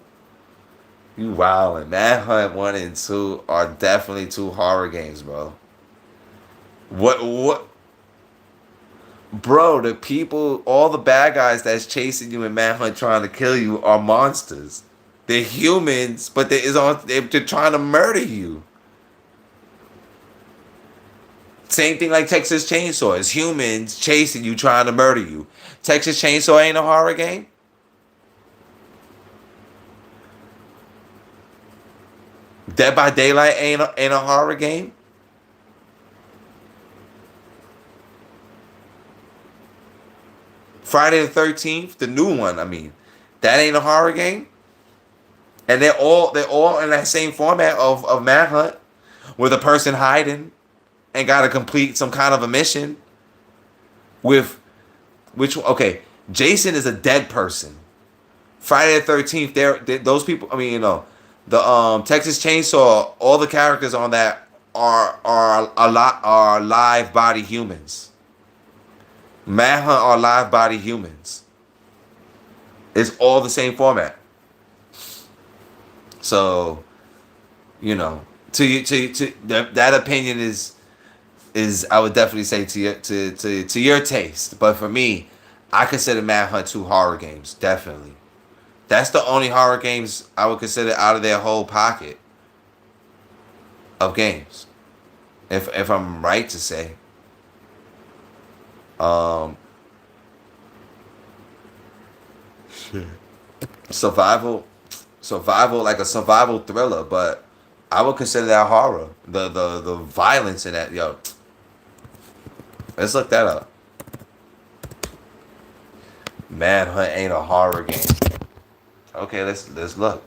You wildin'. Manhunt 1 and 2 are definitely 2 horror games, bro. What? Bro, the people, all the bad guys that's chasing you in Manhunt trying to kill you are monsters. They're humans, but they're trying to murder you. Same thing like Texas Chainsaw. It's humans chasing you, trying to murder you. Texas Chainsaw ain't a horror game. Dead by Daylight ain't a horror game. Friday the 13th, the new one, I mean, that ain't a horror game. And they're all in that same format of Manhunt, with a person hiding and got to complete some kind of a mission with okay, Jason is a dead person. Friday the 13th, those people, I mean, the Texas Chainsaw, all the characters on that are live body humans. Manhunt are live body humans. It's all the same format. So, that opinion is I would definitely say to your taste. But for me, I consider Manhunt 2 horror games, definitely. That's the only horror games I would consider out of their whole pocket of games. If I'm right to say. Shit. Survival, like a survival thriller, but I would consider that horror. The violence in that, yo. Let's look that up. Manhunt ain't a horror game. Okay, let's look.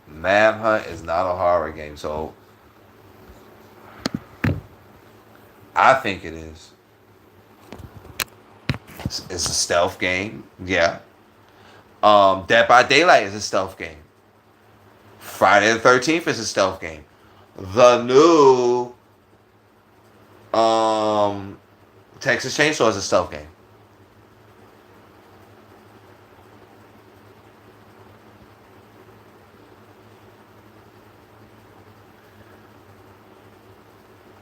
Manhunt is not a horror game, so I think it is. It's a stealth game, yeah. Dead by Daylight is a stealth game. Friday the 13th is a stealth game. The new Texas Chainsaw is a stealth game.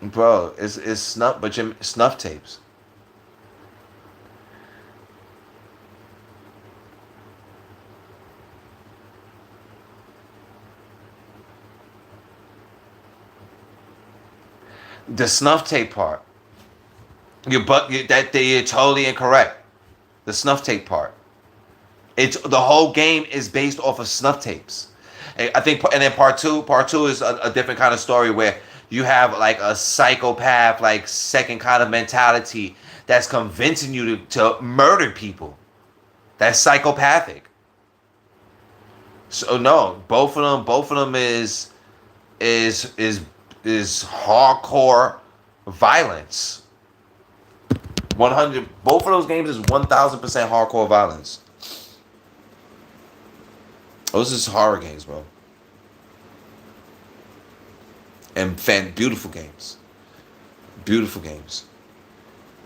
Bro, it's snuff tapes. The snuff tape part. You're totally incorrect. The snuff tape part. It's the whole game is based off of snuff tapes. I think, and then part two is a different kind of story where you have like a psychopath, like second kind of mentality that's convincing you to murder people. That's psychopathic. So no, both of them is hardcore violence. 100. Both of those games is 1000% hardcore violence. Those is horror games, bro. And beautiful games. Beautiful games.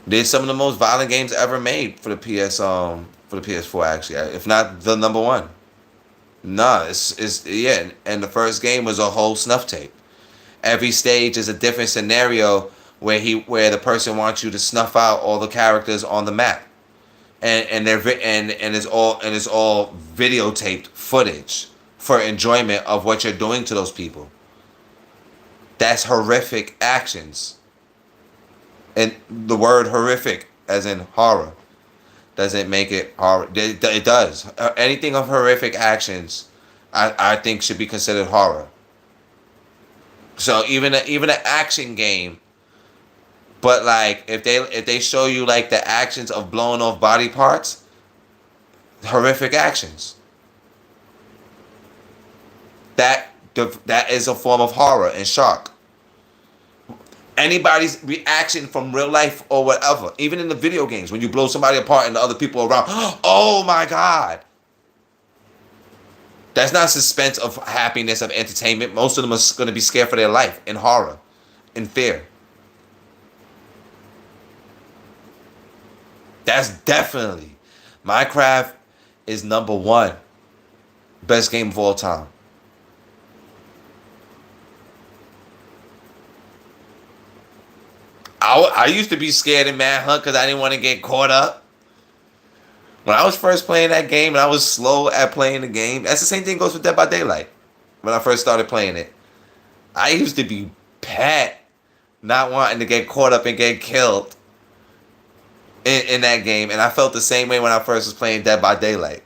They're some of the most violent games ever made for the PS4 actually, if not the number one. Nah, it's and the first game was a whole snuff tape. Every stage is a different scenario where the person wants you to snuff out all the characters on the map, and it's all videotaped footage for enjoyment of what you're doing to those people. That's horrific actions, and the word horrific, as in horror, doesn't make it horror. It does. Anything of horrific actions, I think should be considered horror. So even an action game, but like if they show you like the actions of blowing off body parts, horrific actions. That is a form of horror and shock. Anybody's reaction from real life or whatever, even in the video games, when you blow somebody apart and the other people around, oh my God. That's not suspense of happiness, of entertainment. Most of them are going to be scared for their life in horror, in fear. That's definitely. Minecraft is number one. Best game of all time. I used to be scared in Manhunt because I didn't want to get caught up. When I was first playing that game and I was slow at playing the game, that's the same thing goes with Dead by Daylight. When I first started playing it, I used to be pat, not wanting to get caught up and get killed in that game, and I felt the same way when I first was playing Dead by Daylight.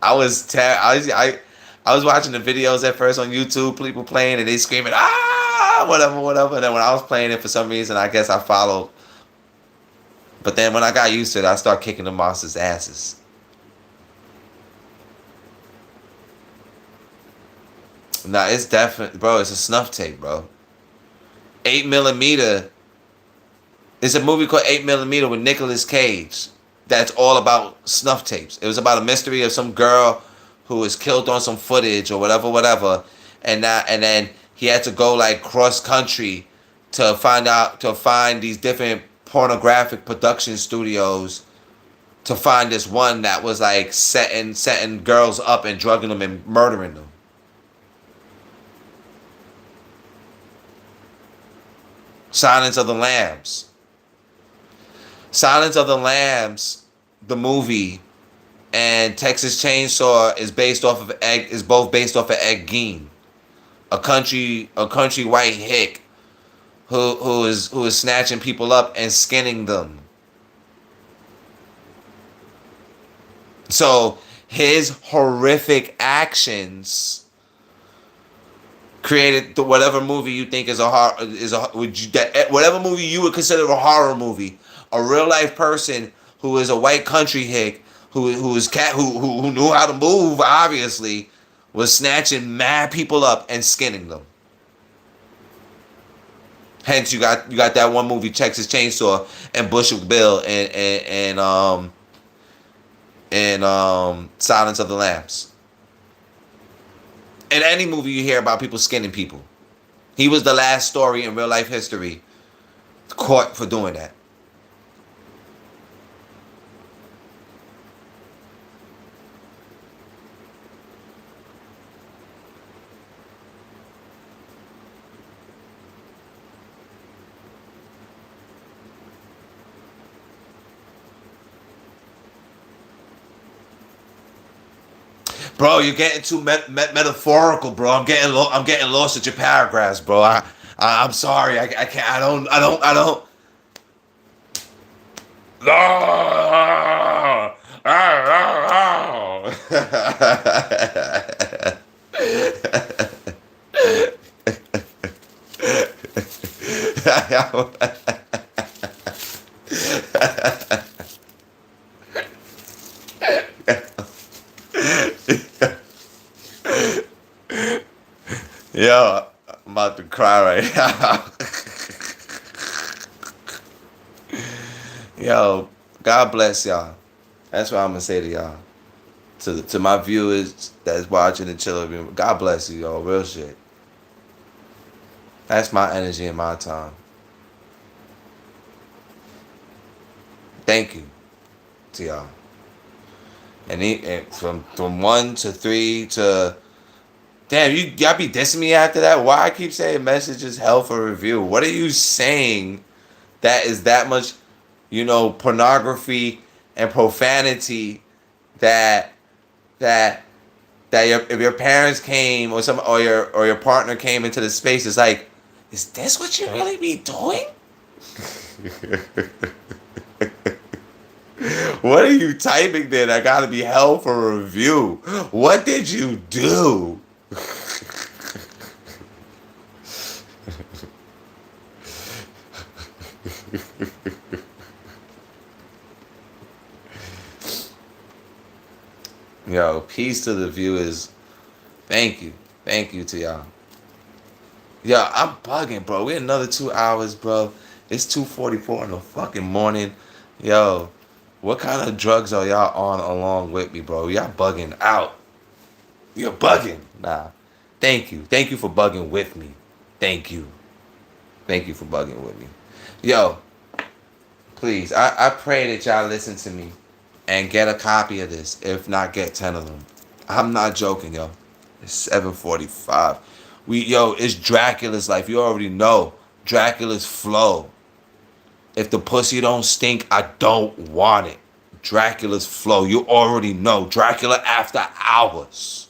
I was watching the videos at first on YouTube, people playing and they screaming whatever. And then when I was playing it, for some reason, I guess I followed. But then when I got used to it, I started kicking the monsters' asses. Nah, it's definitely, bro. It's a snuff tape, bro. 8mm. It's a movie called 8mm with Nicolas Cage. That's all about snuff tapes. It was about a mystery of some girl who was killed on some footage or whatever, and then he had to go like cross country to find these different pornographic production studios to find this one that was like setting girls up and drugging them and murdering them. Silence of the Lambs. Silence of the Lambs, the movie, and Texas Chainsaw is both based off of Ed Gein, a country white hick who is snatching people up and skinning them. So his horrific actions created whatever movie you think is whatever movie you would consider a horror movie. A real life person who is a white country hick who knew how to move, obviously, was snatching mad people up and skinning them. Hence, you got that one movie, Texas Chainsaw, and Bushwick Bill, and Silence of the Lambs. In any movie you hear about people skinning people, he was the last story in real life history caught for doing that. Bro, you're getting too metaphorical, bro. I'm getting lost at your paragraphs, bro. I'm sorry. I can't. I don't. Yo, I'm about to cry right now. Yo, God bless y'all. That's what I'm gonna say to y'all. To my viewers that's watching and chilling, God bless you, yo. Real shit. That's my energy and my time. Thank you to y'all. And from 1 to 3 to damn, y'all be dissing me after that? Why I keep saying messages hell for review? What are you saying that is that much, pornography and profanity that that if your parents came or your partner came into the space, it's like, is this what you really be doing? What are you typing there that gotta be held for review? What did you do? Yo, peace to the viewers. Thank you. Thank you to y'all. Yo, I'm bugging, bro. We another 2 hours, bro. It's 2:44 in the fucking morning. Yo, what kind of drugs are y'all on along with me, bro? Y'all bugging out. You're bugging. Nah. Thank you. Thank you for bugging with me. Thank you. Thank you for bugging with me. Yo, please, I pray that y'all listen to me and get a copy of this. If not, get 10 of them. I'm not joking, yo. It's 7:45. It's Dracula's life. You already know. Dracula's flow. If the pussy don't stink, I don't want it. Dracula's flow. You already know. Dracula after hours.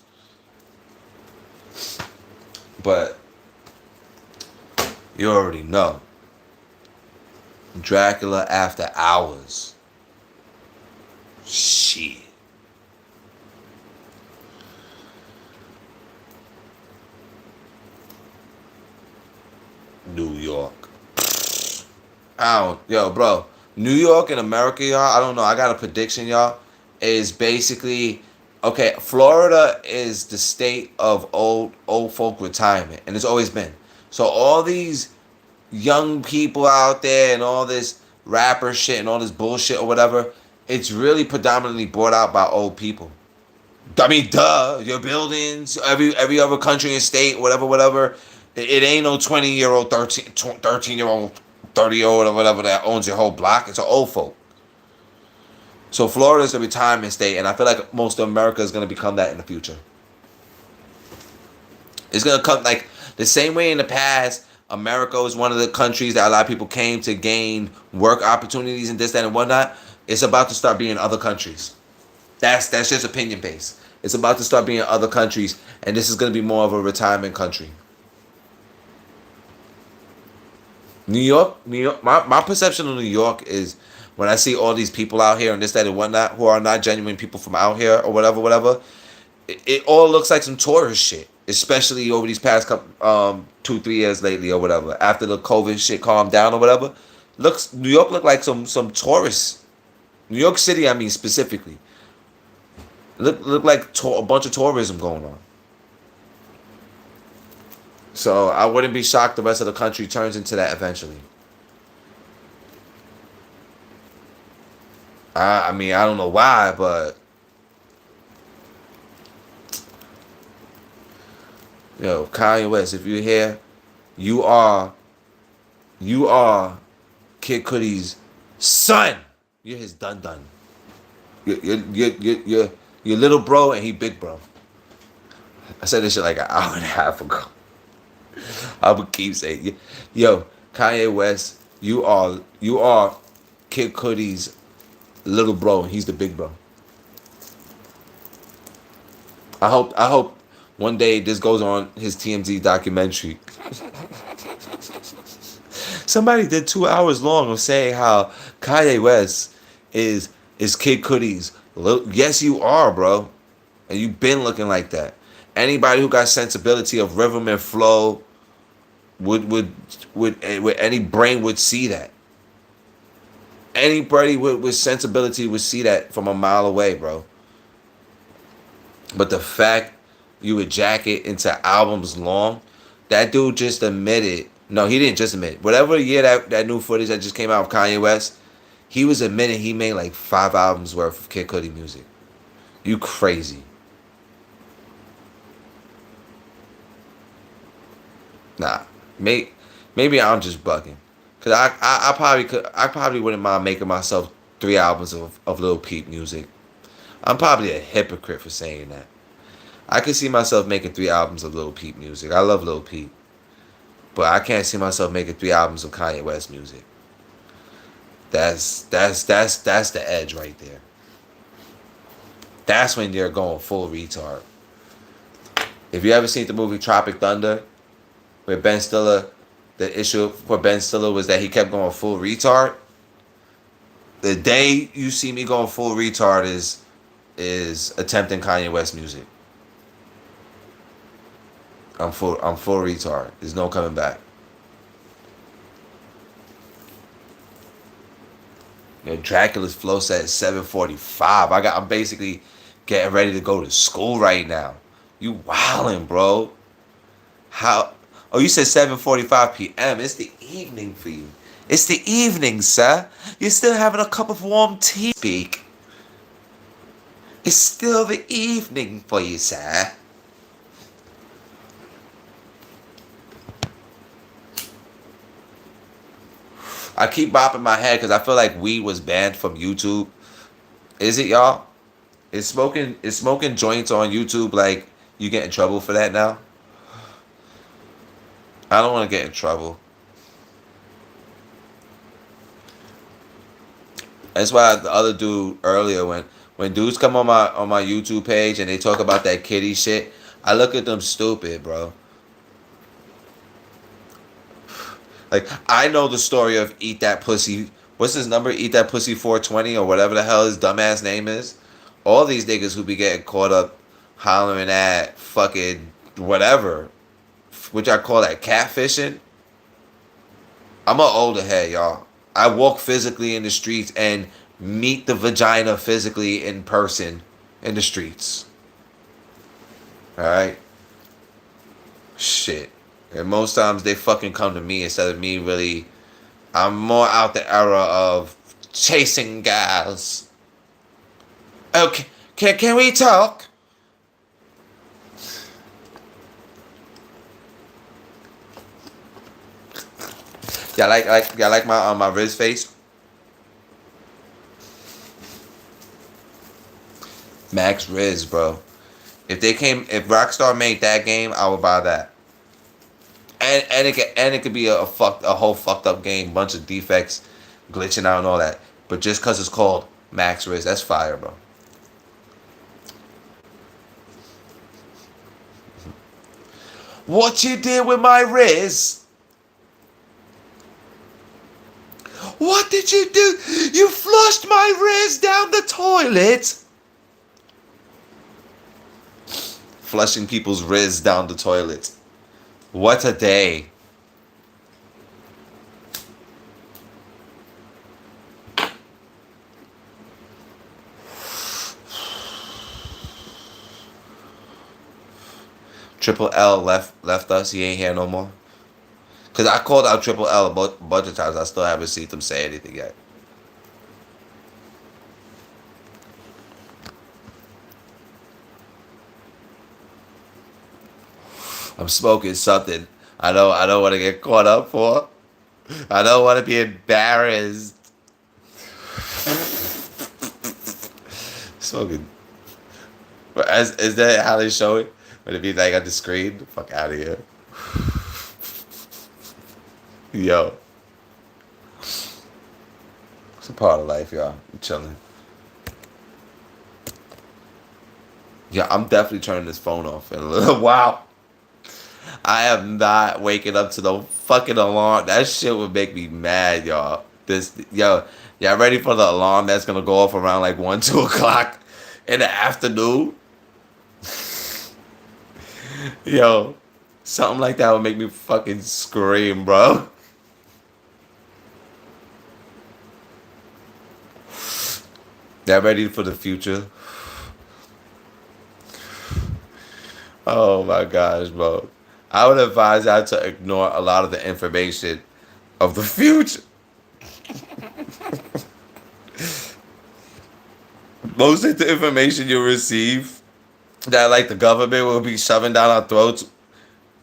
But you already know. Dracula after hours. Shit. New York. Bro. New York and America, y'all, I don't know. I got a prediction, y'all. Is basically, okay, Florida is the state of old folk retirement. And it's always been. So all these young people out there and all this rapper shit and all this bullshit or whatever, it's really predominantly brought out by old people. I mean, duh. Your buildings, every other country and state, whatever. It ain't no 20-year-old, 13-year-old, 30-year-old, or whatever that owns your whole block. It's an old folk. So Florida's a retirement state, and I feel like most of America is going to become that in the future. It's going to come like the same way in the past. America was one of the countries that a lot of people came to gain work opportunities and this, that, and whatnot. It's about to start being other countries. That's just opinion based. It's about to start being other countries, and this is going to be more of a retirement country. New York, my perception of New York is when I see all these people out here and this, that, and whatnot who are not genuine people from out here or whatever, it all looks like some tourist shit, especially over these past couple, 2-3 years lately or whatever. After the COVID shit calmed down or whatever, New York look like some tourists. New York City, I mean specifically, look like a bunch of tourism going on. So I wouldn't be shocked the rest of the country turns into that eventually. I mean, I don't know why, but Kanye West, if you're here, you are Kid Cudi's son. You're his dun. You're little bro and he big bro. I said this shit like an hour and a half ago. I would keep saying, yo, Kanye West, you are Kid Cudi's little bro, and he's the big bro. I hope one day this goes on his TMZ documentary. Somebody did 2 hours long of saying how Kanye West is Kid Cudi's. Yes, you are, bro, and you've been looking like that. Anybody who got sensibility of rhythm and flow would any brain would see that. Anybody with sensibility would see that from a mile away, bro. But the fact you would jack it into albums long, that dude just admitted. No, he didn't just admit. Whatever year that new footage that just came out of Kanye West, he was admitting he made like 5 albums worth of Kid Cudi music. You crazy. Nah, maybe I'm just bugging, cause I probably wouldn't mind making myself 3 albums of Lil Peep music. I'm probably a hypocrite for saying that. I could see myself making 3 albums of Lil Peep music. I love Lil Peep, but I can't see myself making 3 albums of Kanye West music. That's the edge right there. That's when you're going full retard. If you ever seen the movie Tropic Thunder, where Ben Stiller, the issue for Ben Stiller was that he kept going full retard. The day you see me going full retard is attempting Kanye West music. I'm full retard. There's no coming back. Dracula's flow set 7:45. I'm basically getting ready to go to school right now. You wildin', bro. How? Oh, you said 7:45 p.m. It's the evening for you. It's the evening, sir. You're still having a cup of warm tea. Speak. It's still the evening for you, sir. I keep bopping my head because I feel like weed was banned from YouTube. Is it, y'all? Is smoking joints on YouTube like you get in trouble for that now? I don't want to get in trouble. That's why the other dude earlier, when dudes come on my YouTube page and they talk about that kitty shit, I look at them stupid, bro. Like, I know the story of Eat That Pussy. What's his number? Eat That Pussy 420 or whatever the hell his dumbass name is. All these niggas who be getting caught up hollering at fucking whatever, which I call that catfishing. I'm an older head, y'all. I walk physically in the streets and meet the vagina physically in person in the streets. Alright? Shit. And most times they fucking come to me instead of me really. I'm more out the era of chasing gals. Okay, can we talk? Y'all like my Riz face? Max Riz, bro. If Rockstar made that game, I would buy that. And it could be a whole fucked up game, bunch of defects, glitching out and all that. But just cause it's called Max Riz, that's fire, bro. What you did with my Riz? What did you do? You flushed my Riz down the toilet. Flushing people's Riz down the toilet. What a day. Triple L left us. He ain't here no more. Cause I called out Triple L a bunch of times. I still haven't seen them say anything yet. I'm smoking something I don't want to get caught up for. I don't want to be embarrassed. Smoking. But is that how they show it? Would it be like on the screen? Fuck out of here. Yo. It's a part of life, y'all. I'm chilling. Yeah, I'm definitely turning this phone off in a little while. I am not waking up to the fucking alarm. That shit would make me mad, y'all. Y'all ready for the alarm that's gonna go off around like 1, 2 o'clock in the afternoon? Yo, something like that would make me fucking scream, bro. Y'all ready for the future? Oh my gosh, bro. I would advise y'all to ignore a lot of the information of the future. Most of the information you receive that like the government will be shoving down our throats,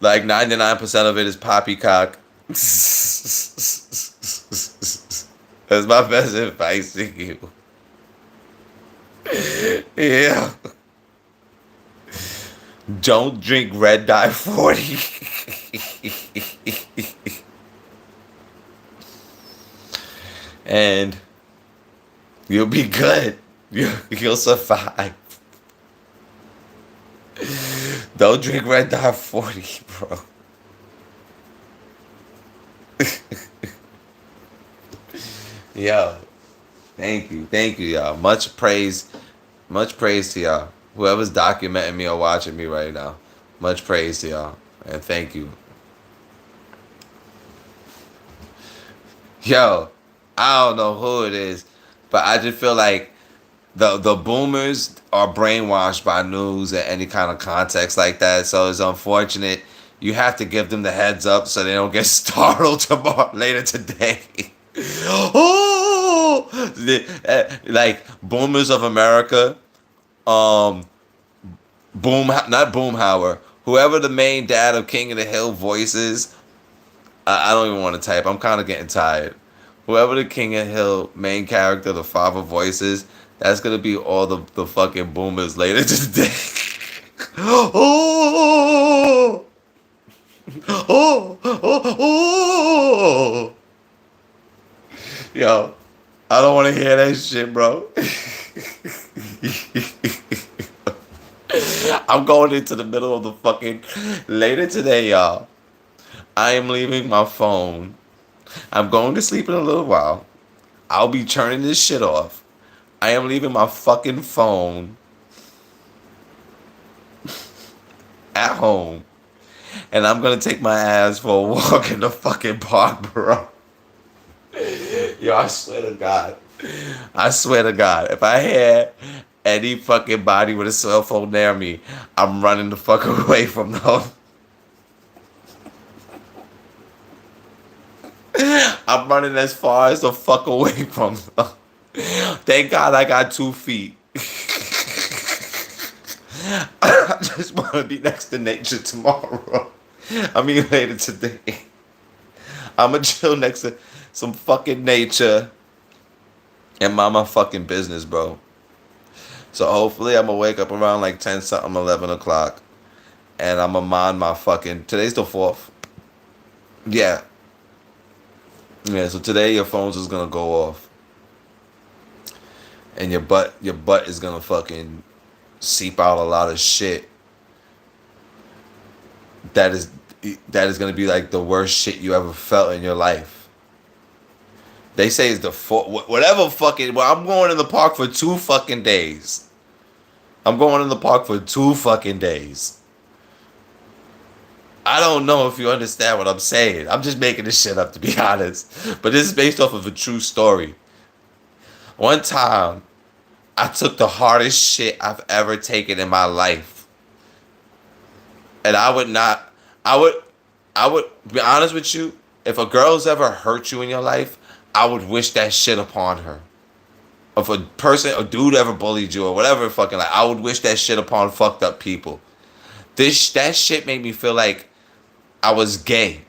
like 99% of it is poppycock. That's my best advice to you. Yeah. Don't drink Red Dye 40. And you'll be good. You'll survive. Don't drink Red Dot 40, bro. Yo, thank you, y'all. Much praise to y'all. Whoever's documenting me or watching me right now, much praise to y'all, and thank you. Yo, I don't know who it is, but I just feel like the boomers are brainwashed by news and any kind of context like that. So it's unfortunate. You have to give them the heads up so they don't get startled tomorrow later today. Oh, like boomers of America, um, not Boomhauer, whoever the main dad of King of the Hill voice is. I don't even want to type. I'm kind of getting tired. Whoever the King of Hill main character, the father voice is, that's gonna be all the fucking boomers later today. Oh, oh, oh, oh. Yo, I don't want to hear that shit, bro. I'm going into the middle of the fucking later today, y'all. I am leaving my phone. I'm going to sleep in a little while. I'll be turning this shit off. I am leaving my fucking phone at home. And I'm gonna take my ass for a walk in the fucking park, bro. Yo, I swear to God. I swear to God. If I hear any fucking body with a cell phone near me, I'm running the fuck away from them. I'm running as far as the fuck away from them. Thank God I got 2 feet. I just want to be next to nature tomorrow. I mean, later today. I'm going to chill next to some fucking nature and mind my fucking business, bro. So hopefully I'm going to wake up around like 10 something, 11 o'clock. And I'm going to mind my fucking... Today's the 4th. Yeah. Yeah, so today your phone's is going to go off. And your butt is going to fucking seep out a lot of shit. That is going to be like the worst shit you ever felt in your life. They say it's the whatever fucking... Well, I'm going in the park for 2 fucking days. I'm going in the park for 2 fucking days. I don't know if you understand what I'm saying. I'm just making this shit up, to be honest. But this is based off of a true story. One time, I took the hardest shit I've ever taken in my life. And I would be honest with you, if a girl's ever hurt you in your life, I would wish that shit upon her. If a dude ever bullied you or whatever fucking, like, I would wish that shit upon fucked up people. That shit made me feel like I was gay.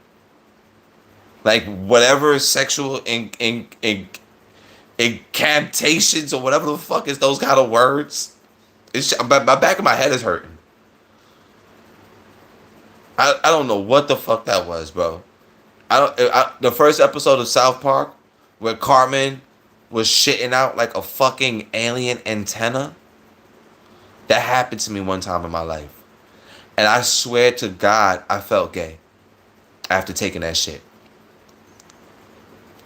Like whatever sexual incantations or whatever the fuck is those kind of words. My back of my head is hurting. I don't know what the fuck that was, bro. The first episode of South Park where Cartman was shitting out like a fucking alien antenna. That happened to me one time in my life. And I swear to God, I felt gay after taking that shit.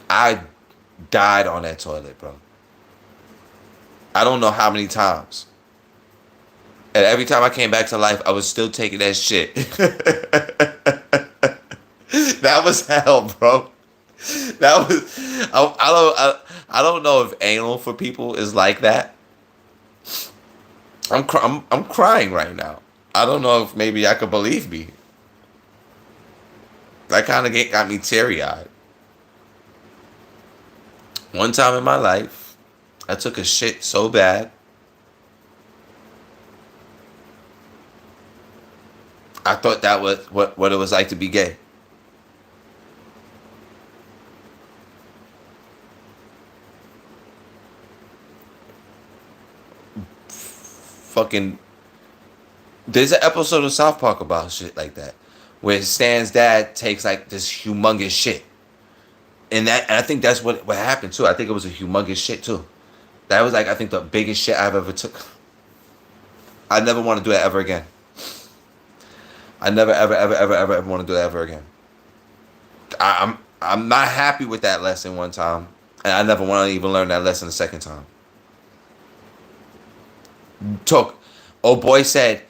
I died on that toilet, bro. I don't know how many times. And every time I came back to life, I was still taking that shit. That was hell, bro. That was... I don't know if anal for people is like that. I'm crying right now. I don't know if maybe I could believe me. That kind of got me teary-eyed. One time in my life, I took a shit so bad, I thought that was what it was like to be gay. Fucking... There's an episode of South Park about shit like that, where Stan's dad takes like this humongous shit, And I think that's what happened too. I think it was a humongous shit too. That was like I think the biggest shit I've ever took. I never want to do that ever again. I never ever want to do that ever again. I'm not happy with that lesson one time, and I never want to even learn that lesson a second time. Took, oh boy said,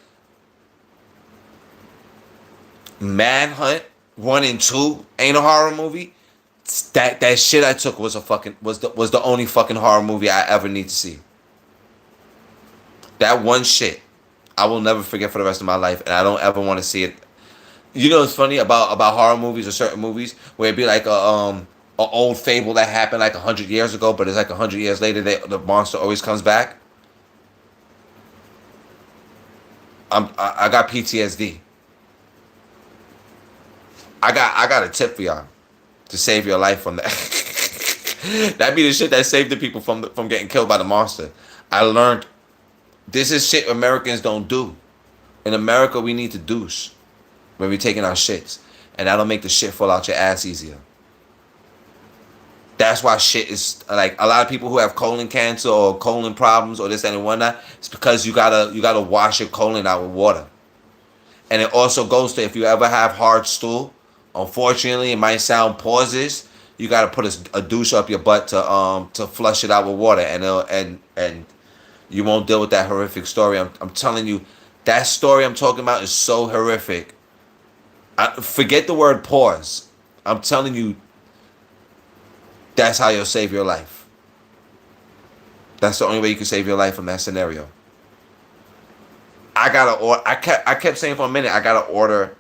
Manhunt 1 and 2 ain't a horror movie. That shit I took was the only fucking horror movie I ever need to see. That one shit I will never forget for the rest of my life, and I don't ever want to see it. You know what's funny about horror movies or certain movies where it'd be like a old fable that happened like 100 years ago, but it's like 100 years later the monster always comes back. I got PTSD. I got a tip for y'all to save your life from that. That be the shit that saved the people from getting killed by the monster. I learned this is shit Americans don't do. In America, we need to douche when we taking our shits, and that'll make the shit fall out your ass easier. That's why shit is like a lot of people who have colon cancer or colon problems or this and whatnot. It's because you gotta wash your colon out with water. And it also goes to if you ever have hard stool. Unfortunately, it might sound pauses. You gotta put a douche up your butt to flush it out with water, and you won't deal with that horrific story. I'm telling you, that story I'm talking about is so horrific. Forget the word pause. I'm telling you, that's how you'll save your life. That's the only way you can save your life from that scenario. I kept saying for a minute, I gotta order.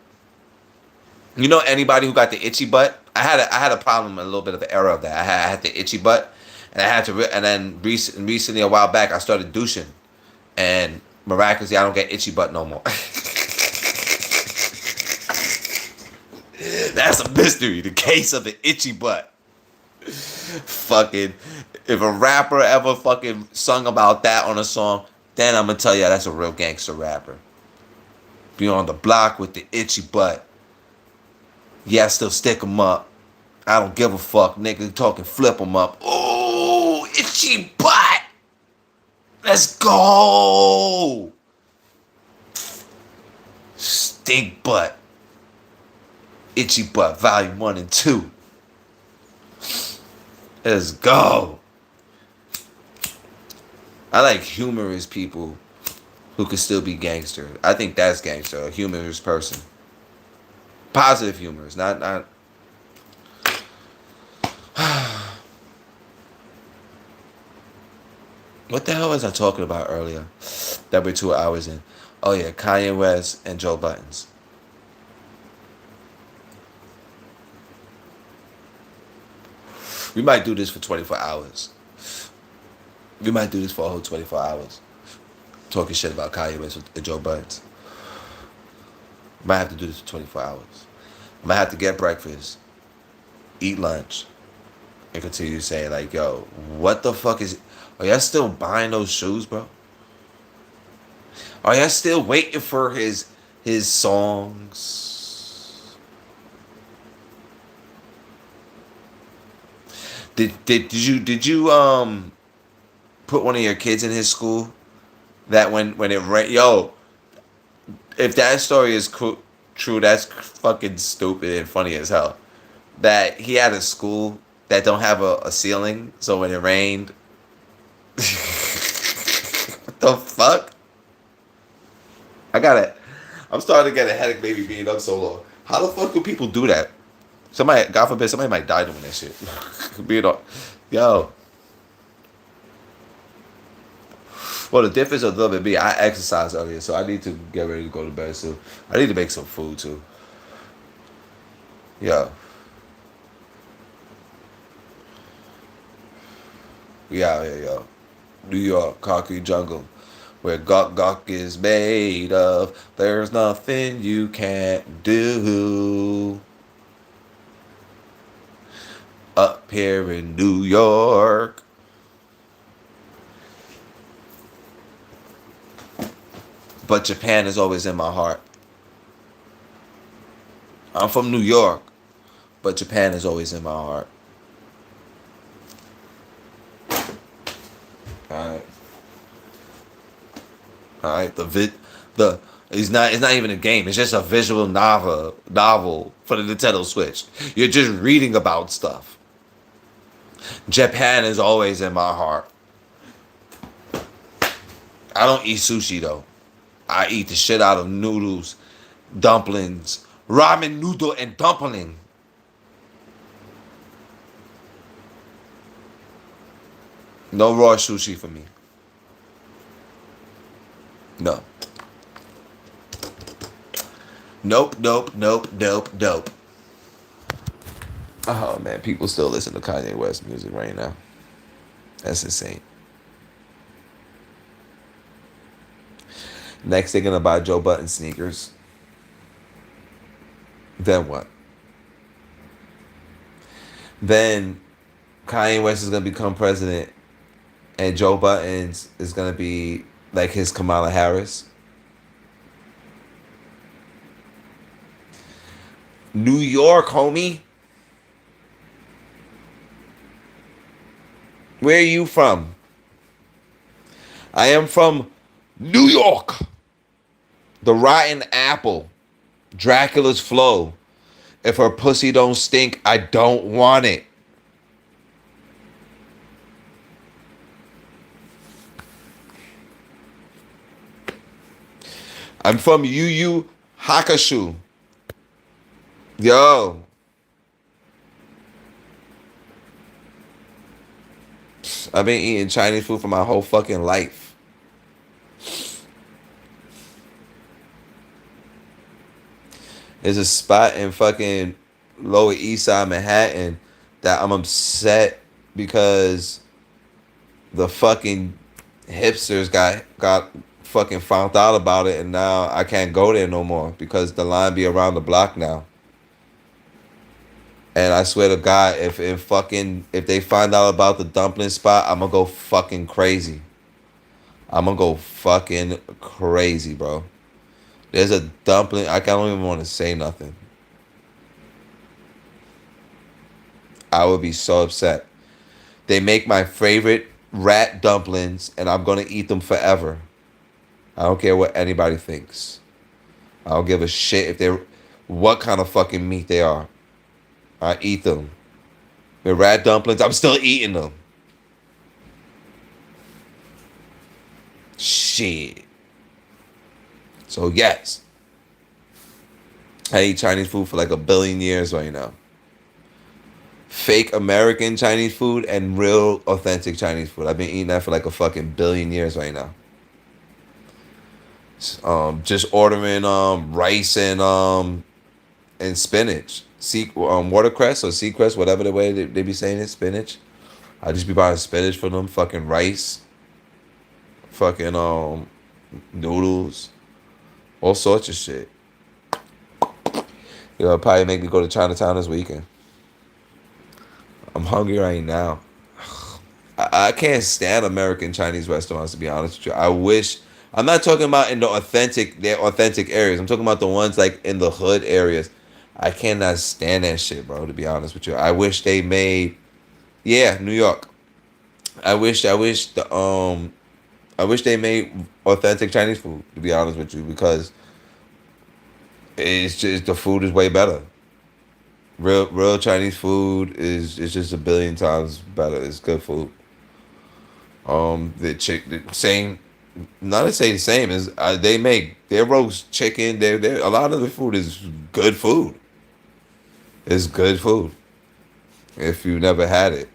You know, anybody who got the itchy butt? I had a problem, a little bit of an error of that. I had the itchy butt, and I had to. And then recently, a while back, I started douching, and miraculously, I don't get itchy butt no more. That's a mystery. The case of the itchy butt. Fucking, if a rapper ever fucking sung about that on a song, then I'm gonna tell you that's a real gangster rapper. Be on the block with the itchy butt. Yeah, I still stick 'em up. I don't give a fuck, nigga. Talking flip 'em up. Oh, itchy butt. Let's go. Stink butt. Itchy butt, volume 1 and 2. Let's go. I like humorous people who can still be gangster. I think that's gangster, a humorous person. Positive humorous, not. What the hell was I talking about earlier? That we're 2 hours in. Oh yeah, Kanye West and Joe Buttons. We might do this for 24 hours. We might do this for a whole 24 hours. Talking shit about Kanye West and Joe Buttons. Might have to do this for 24 hours. I might have to get breakfast, eat lunch, and continue saying like, yo, what the fuck is... Are y'all still buying those shoes, bro? Are y'all still waiting for his songs? Did you put one of your kids in his school that when it rained? Yo, if that story is true, that's fucking stupid and funny as hell. That he had a school that don't have a ceiling, so when it rained, what the fuck? I'm starting to get a headache, baby, being up so long. How the fuck do people do that? Somebody, God forbid, somebody might die doing that shit. Being all, yo. Well, the difference of love and me, I exercised earlier, so I need to get ready to go to bed soon. I need to make some food too. Yo. We out here, yo. New York, concrete jungle, where gawk is made of. There's nothing you can't do. Up here in New York. But Japan is always in my heart. I'm from New York, but Japan is always in my heart. All right, the it's not even a game. It's just a visual novel for the Nintendo Switch. You're just reading about stuff. Japan is always in my heart. I don't eat sushi though. I eat the shit out of noodles, dumplings, ramen noodle and dumpling. No raw sushi for me. No. Nope, nope, nope, nope, nope. Oh man, people still listen to Kanye West music right now. That's insane. Next, they're gonna buy Joe Button sneakers. Then what? Then Kanye West is gonna become president, and Joe Buttons is gonna be like his Kamala Harris. New York, homie. Where are you from? I am from New York. The rotten apple. Dracula's flow. If her pussy don't stink, I don't want it. I'm from Yu Yu Hakusho. Yo. I've been eating Chinese food for my whole fucking life. There's a spot in fucking Lower East Side Manhattan that I'm upset because the fucking hipsters got fucking found out about it, and now I can't go there no more because the line be around the block now. And I swear to God, if they find out about the dumpling spot, I'm gonna go fucking crazy. I'm gonna go fucking crazy, bro. There's a dumpling. I don't even want to say nothing. I would be so upset. They make my favorite rat dumplings, and I'm gonna eat them forever. I don't care what anybody thinks. I don't give a shit if they're what kind of fucking meat they are. I eat them. The rat dumplings, I'm still eating them. Shit. So yes, I eat Chinese food for like a billion years right now. Fake American Chinese food and real authentic Chinese food. I've been eating that for like a fucking billion years right now. Just ordering rice and spinach, watercress or seacress, whatever the way they be saying it, spinach. I just be buying spinach for them, fucking rice, fucking noodles, all sorts of shit. It'll probably make me go to Chinatown this weekend. I'm hungry right now. I can't stand American Chinese restaurants, to be honest with you. I wish. I'm not talking about in their authentic areas. I'm talking about the ones like in the hood areas. I cannot stand that shit, bro, to be honest with you. I wish they made, yeah, New York. I wish they made authentic Chinese food, to be honest with you, because it's just the food is way better. Real Chinese food is just a billion times better. It's good food. The same, not to say the same as they make their roast chicken. They a lot of the food is good food. It's good food. If you never had it,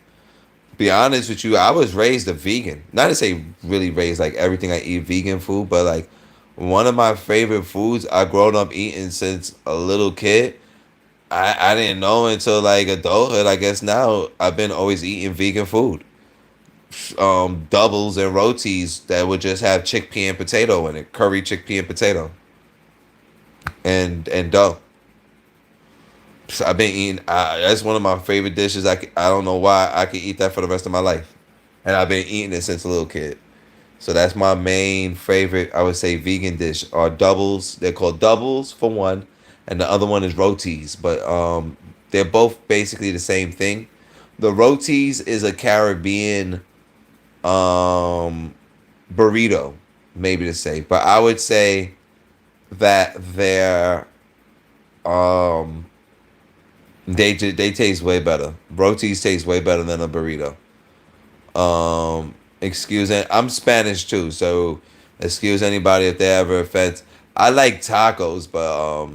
be honest with you, I was raised a vegan. Not to say really raised like everything I eat vegan food, but like one of my favorite foods I grown up eating since a little kid. I didn't know until like adulthood. I guess now I've been always eating vegan food. Doubles and rotis that would just have chickpea and potato in it, curry chickpea and potato, and dough. So I've been eating. That's one of my favorite dishes. I don't know why I could eat that for the rest of my life, and I've been eating it since a little kid. So that's my main favorite. I would say vegan dish are doubles. They're called doubles for one, and the other one is rotis. But they're both basically the same thing. The rotis is a Caribbean burrito. maybe to say, but I would say that um they taste way better. Rotis taste way better than a burrito. Excuse it. I'm Spanish too, so excuse anybody if they ever offend. I like tacos, but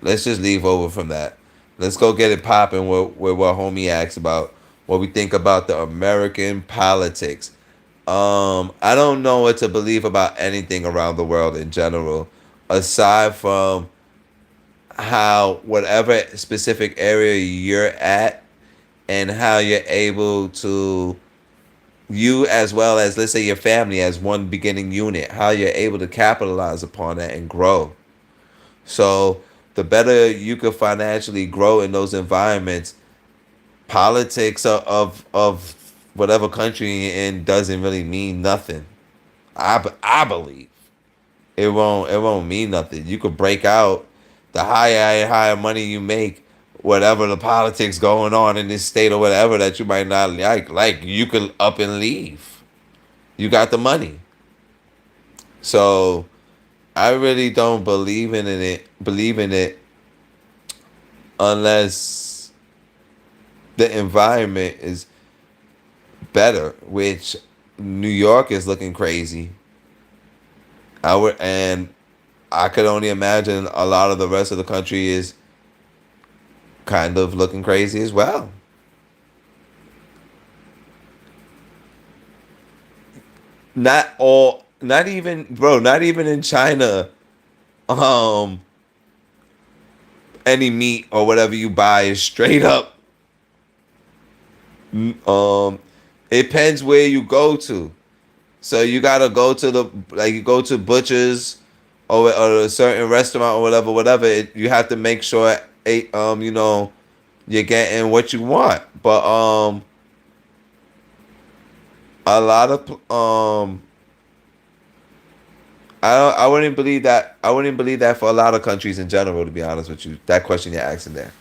let's just leave over from that. Let's go get it popping with what homie asked about what we think about the American politics. I don't know what to believe about anything around the world in general, aside from how whatever specific area you're at and how you're able to, you as well as, let's say, your family as one beginning unit, how you're able to capitalize upon that and grow. So the better you could financially grow in those environments, politics of whatever country you're in doesn't really mean nothing. I believe it won't mean nothing. You could break out the higher money you make, whatever the politics going on in this state or whatever that you might not like you could up and leave. You got the money. So I really don't believe in it unless the environment is better, which New York is looking crazy. And I could only imagine a lot of the rest of the country is kind of looking crazy as well. Not all, not even, bro, not even in China. Um, any meat or whatever you buy is straight up. Um, it depends where you go to. So you gotta go to you go to butchers or a certain restaurant or whatever. You have to make sure you're getting what you want. But a lot of I wouldn't believe that. I wouldn't believe that for a lot of countries in general. To be honest with you, that question you're asking there,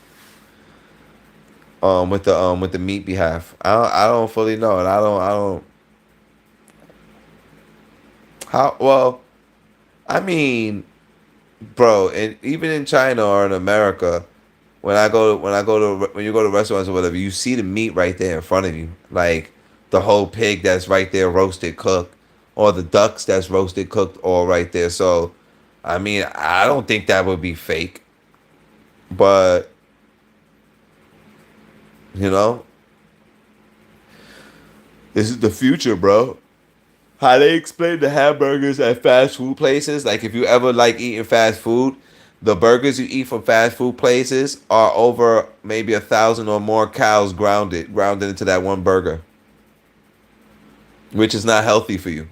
with the meat behalf, I don't fully know, and I don't how well. I mean, bro, and even in China or in America, when you go to restaurants or whatever, you see the meat right there in front of you, like the whole pig that's right there roasted cooked, or the ducks that's roasted cooked all right there. So, I mean, I don't think that would be fake, but you know, this is the future, bro. How they explain the hamburgers at fast food places. Like if you ever like eating fast food, the burgers you eat from fast food places are over maybe 1,000 or more cows grounded into that one burger, which is not healthy for you.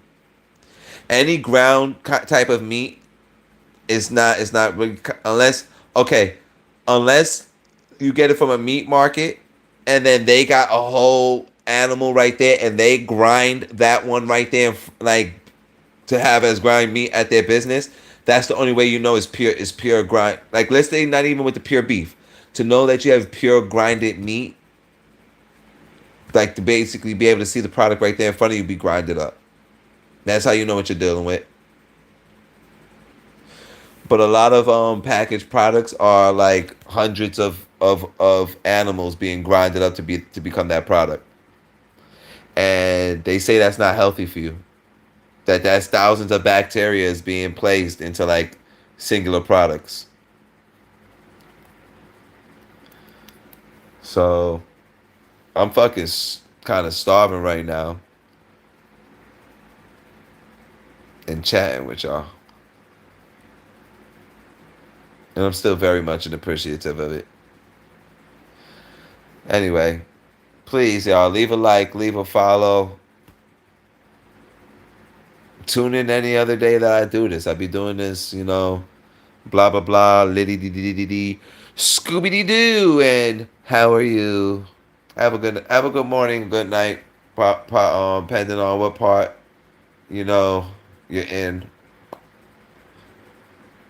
Any type of meat is not really, unless, okay, unless you get it from a meat market and then they got a whole animal right there and they grind that one right there, like to have as grind meat at their business. That's the only way you know is pure grind. Like let's say not even with the pure beef, to know that you have pure grinded meat, like to basically be able to see the product right there in front of you be grinded up. That's how you know what you're dealing with. But a lot of packaged products are like hundreds of animals being grinded up to become that product, and they say that's not healthy for you. That's thousands of bacteria is being placed into like singular products. So I'm fucking kind of starving right now and chatting with y'all, and I'm still very much appreciative of it. Anyway, please y'all leave a like, leave a follow. Tune in any other day that I do this. I be doing this, blah blah blah, liddy dee dee dee dee, Scooby Dee Doo, and how are you? Have a good morning, good night, depending on what part you know you're in.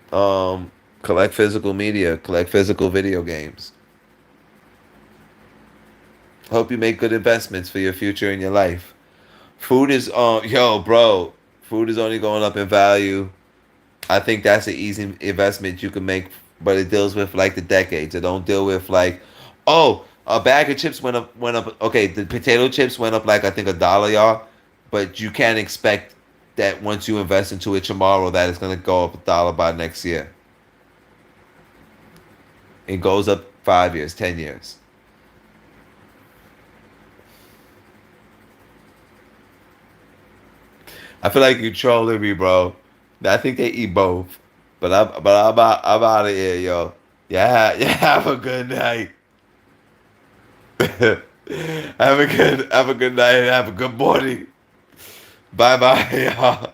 Collect physical media, collect physical video games. Hope you make good investments for your future in your life. Food is yo, bro. Food is only going up in value. I think that's an easy investment you can make, but it deals with like the decades. It don't deal with like, oh, a bag of chips went up. Okay, the potato chips went up like I think $1, y'all. But you can't expect that once you invest into it tomorrow that it's gonna go up $1 by next year. It goes up 5 years, 10 years. I feel like you trolling me, bro. I think they eat both, I'm out of here, yo. Yeah, yeah. Have a good night. Have a good night. Have a good morning. Bye bye, y'all.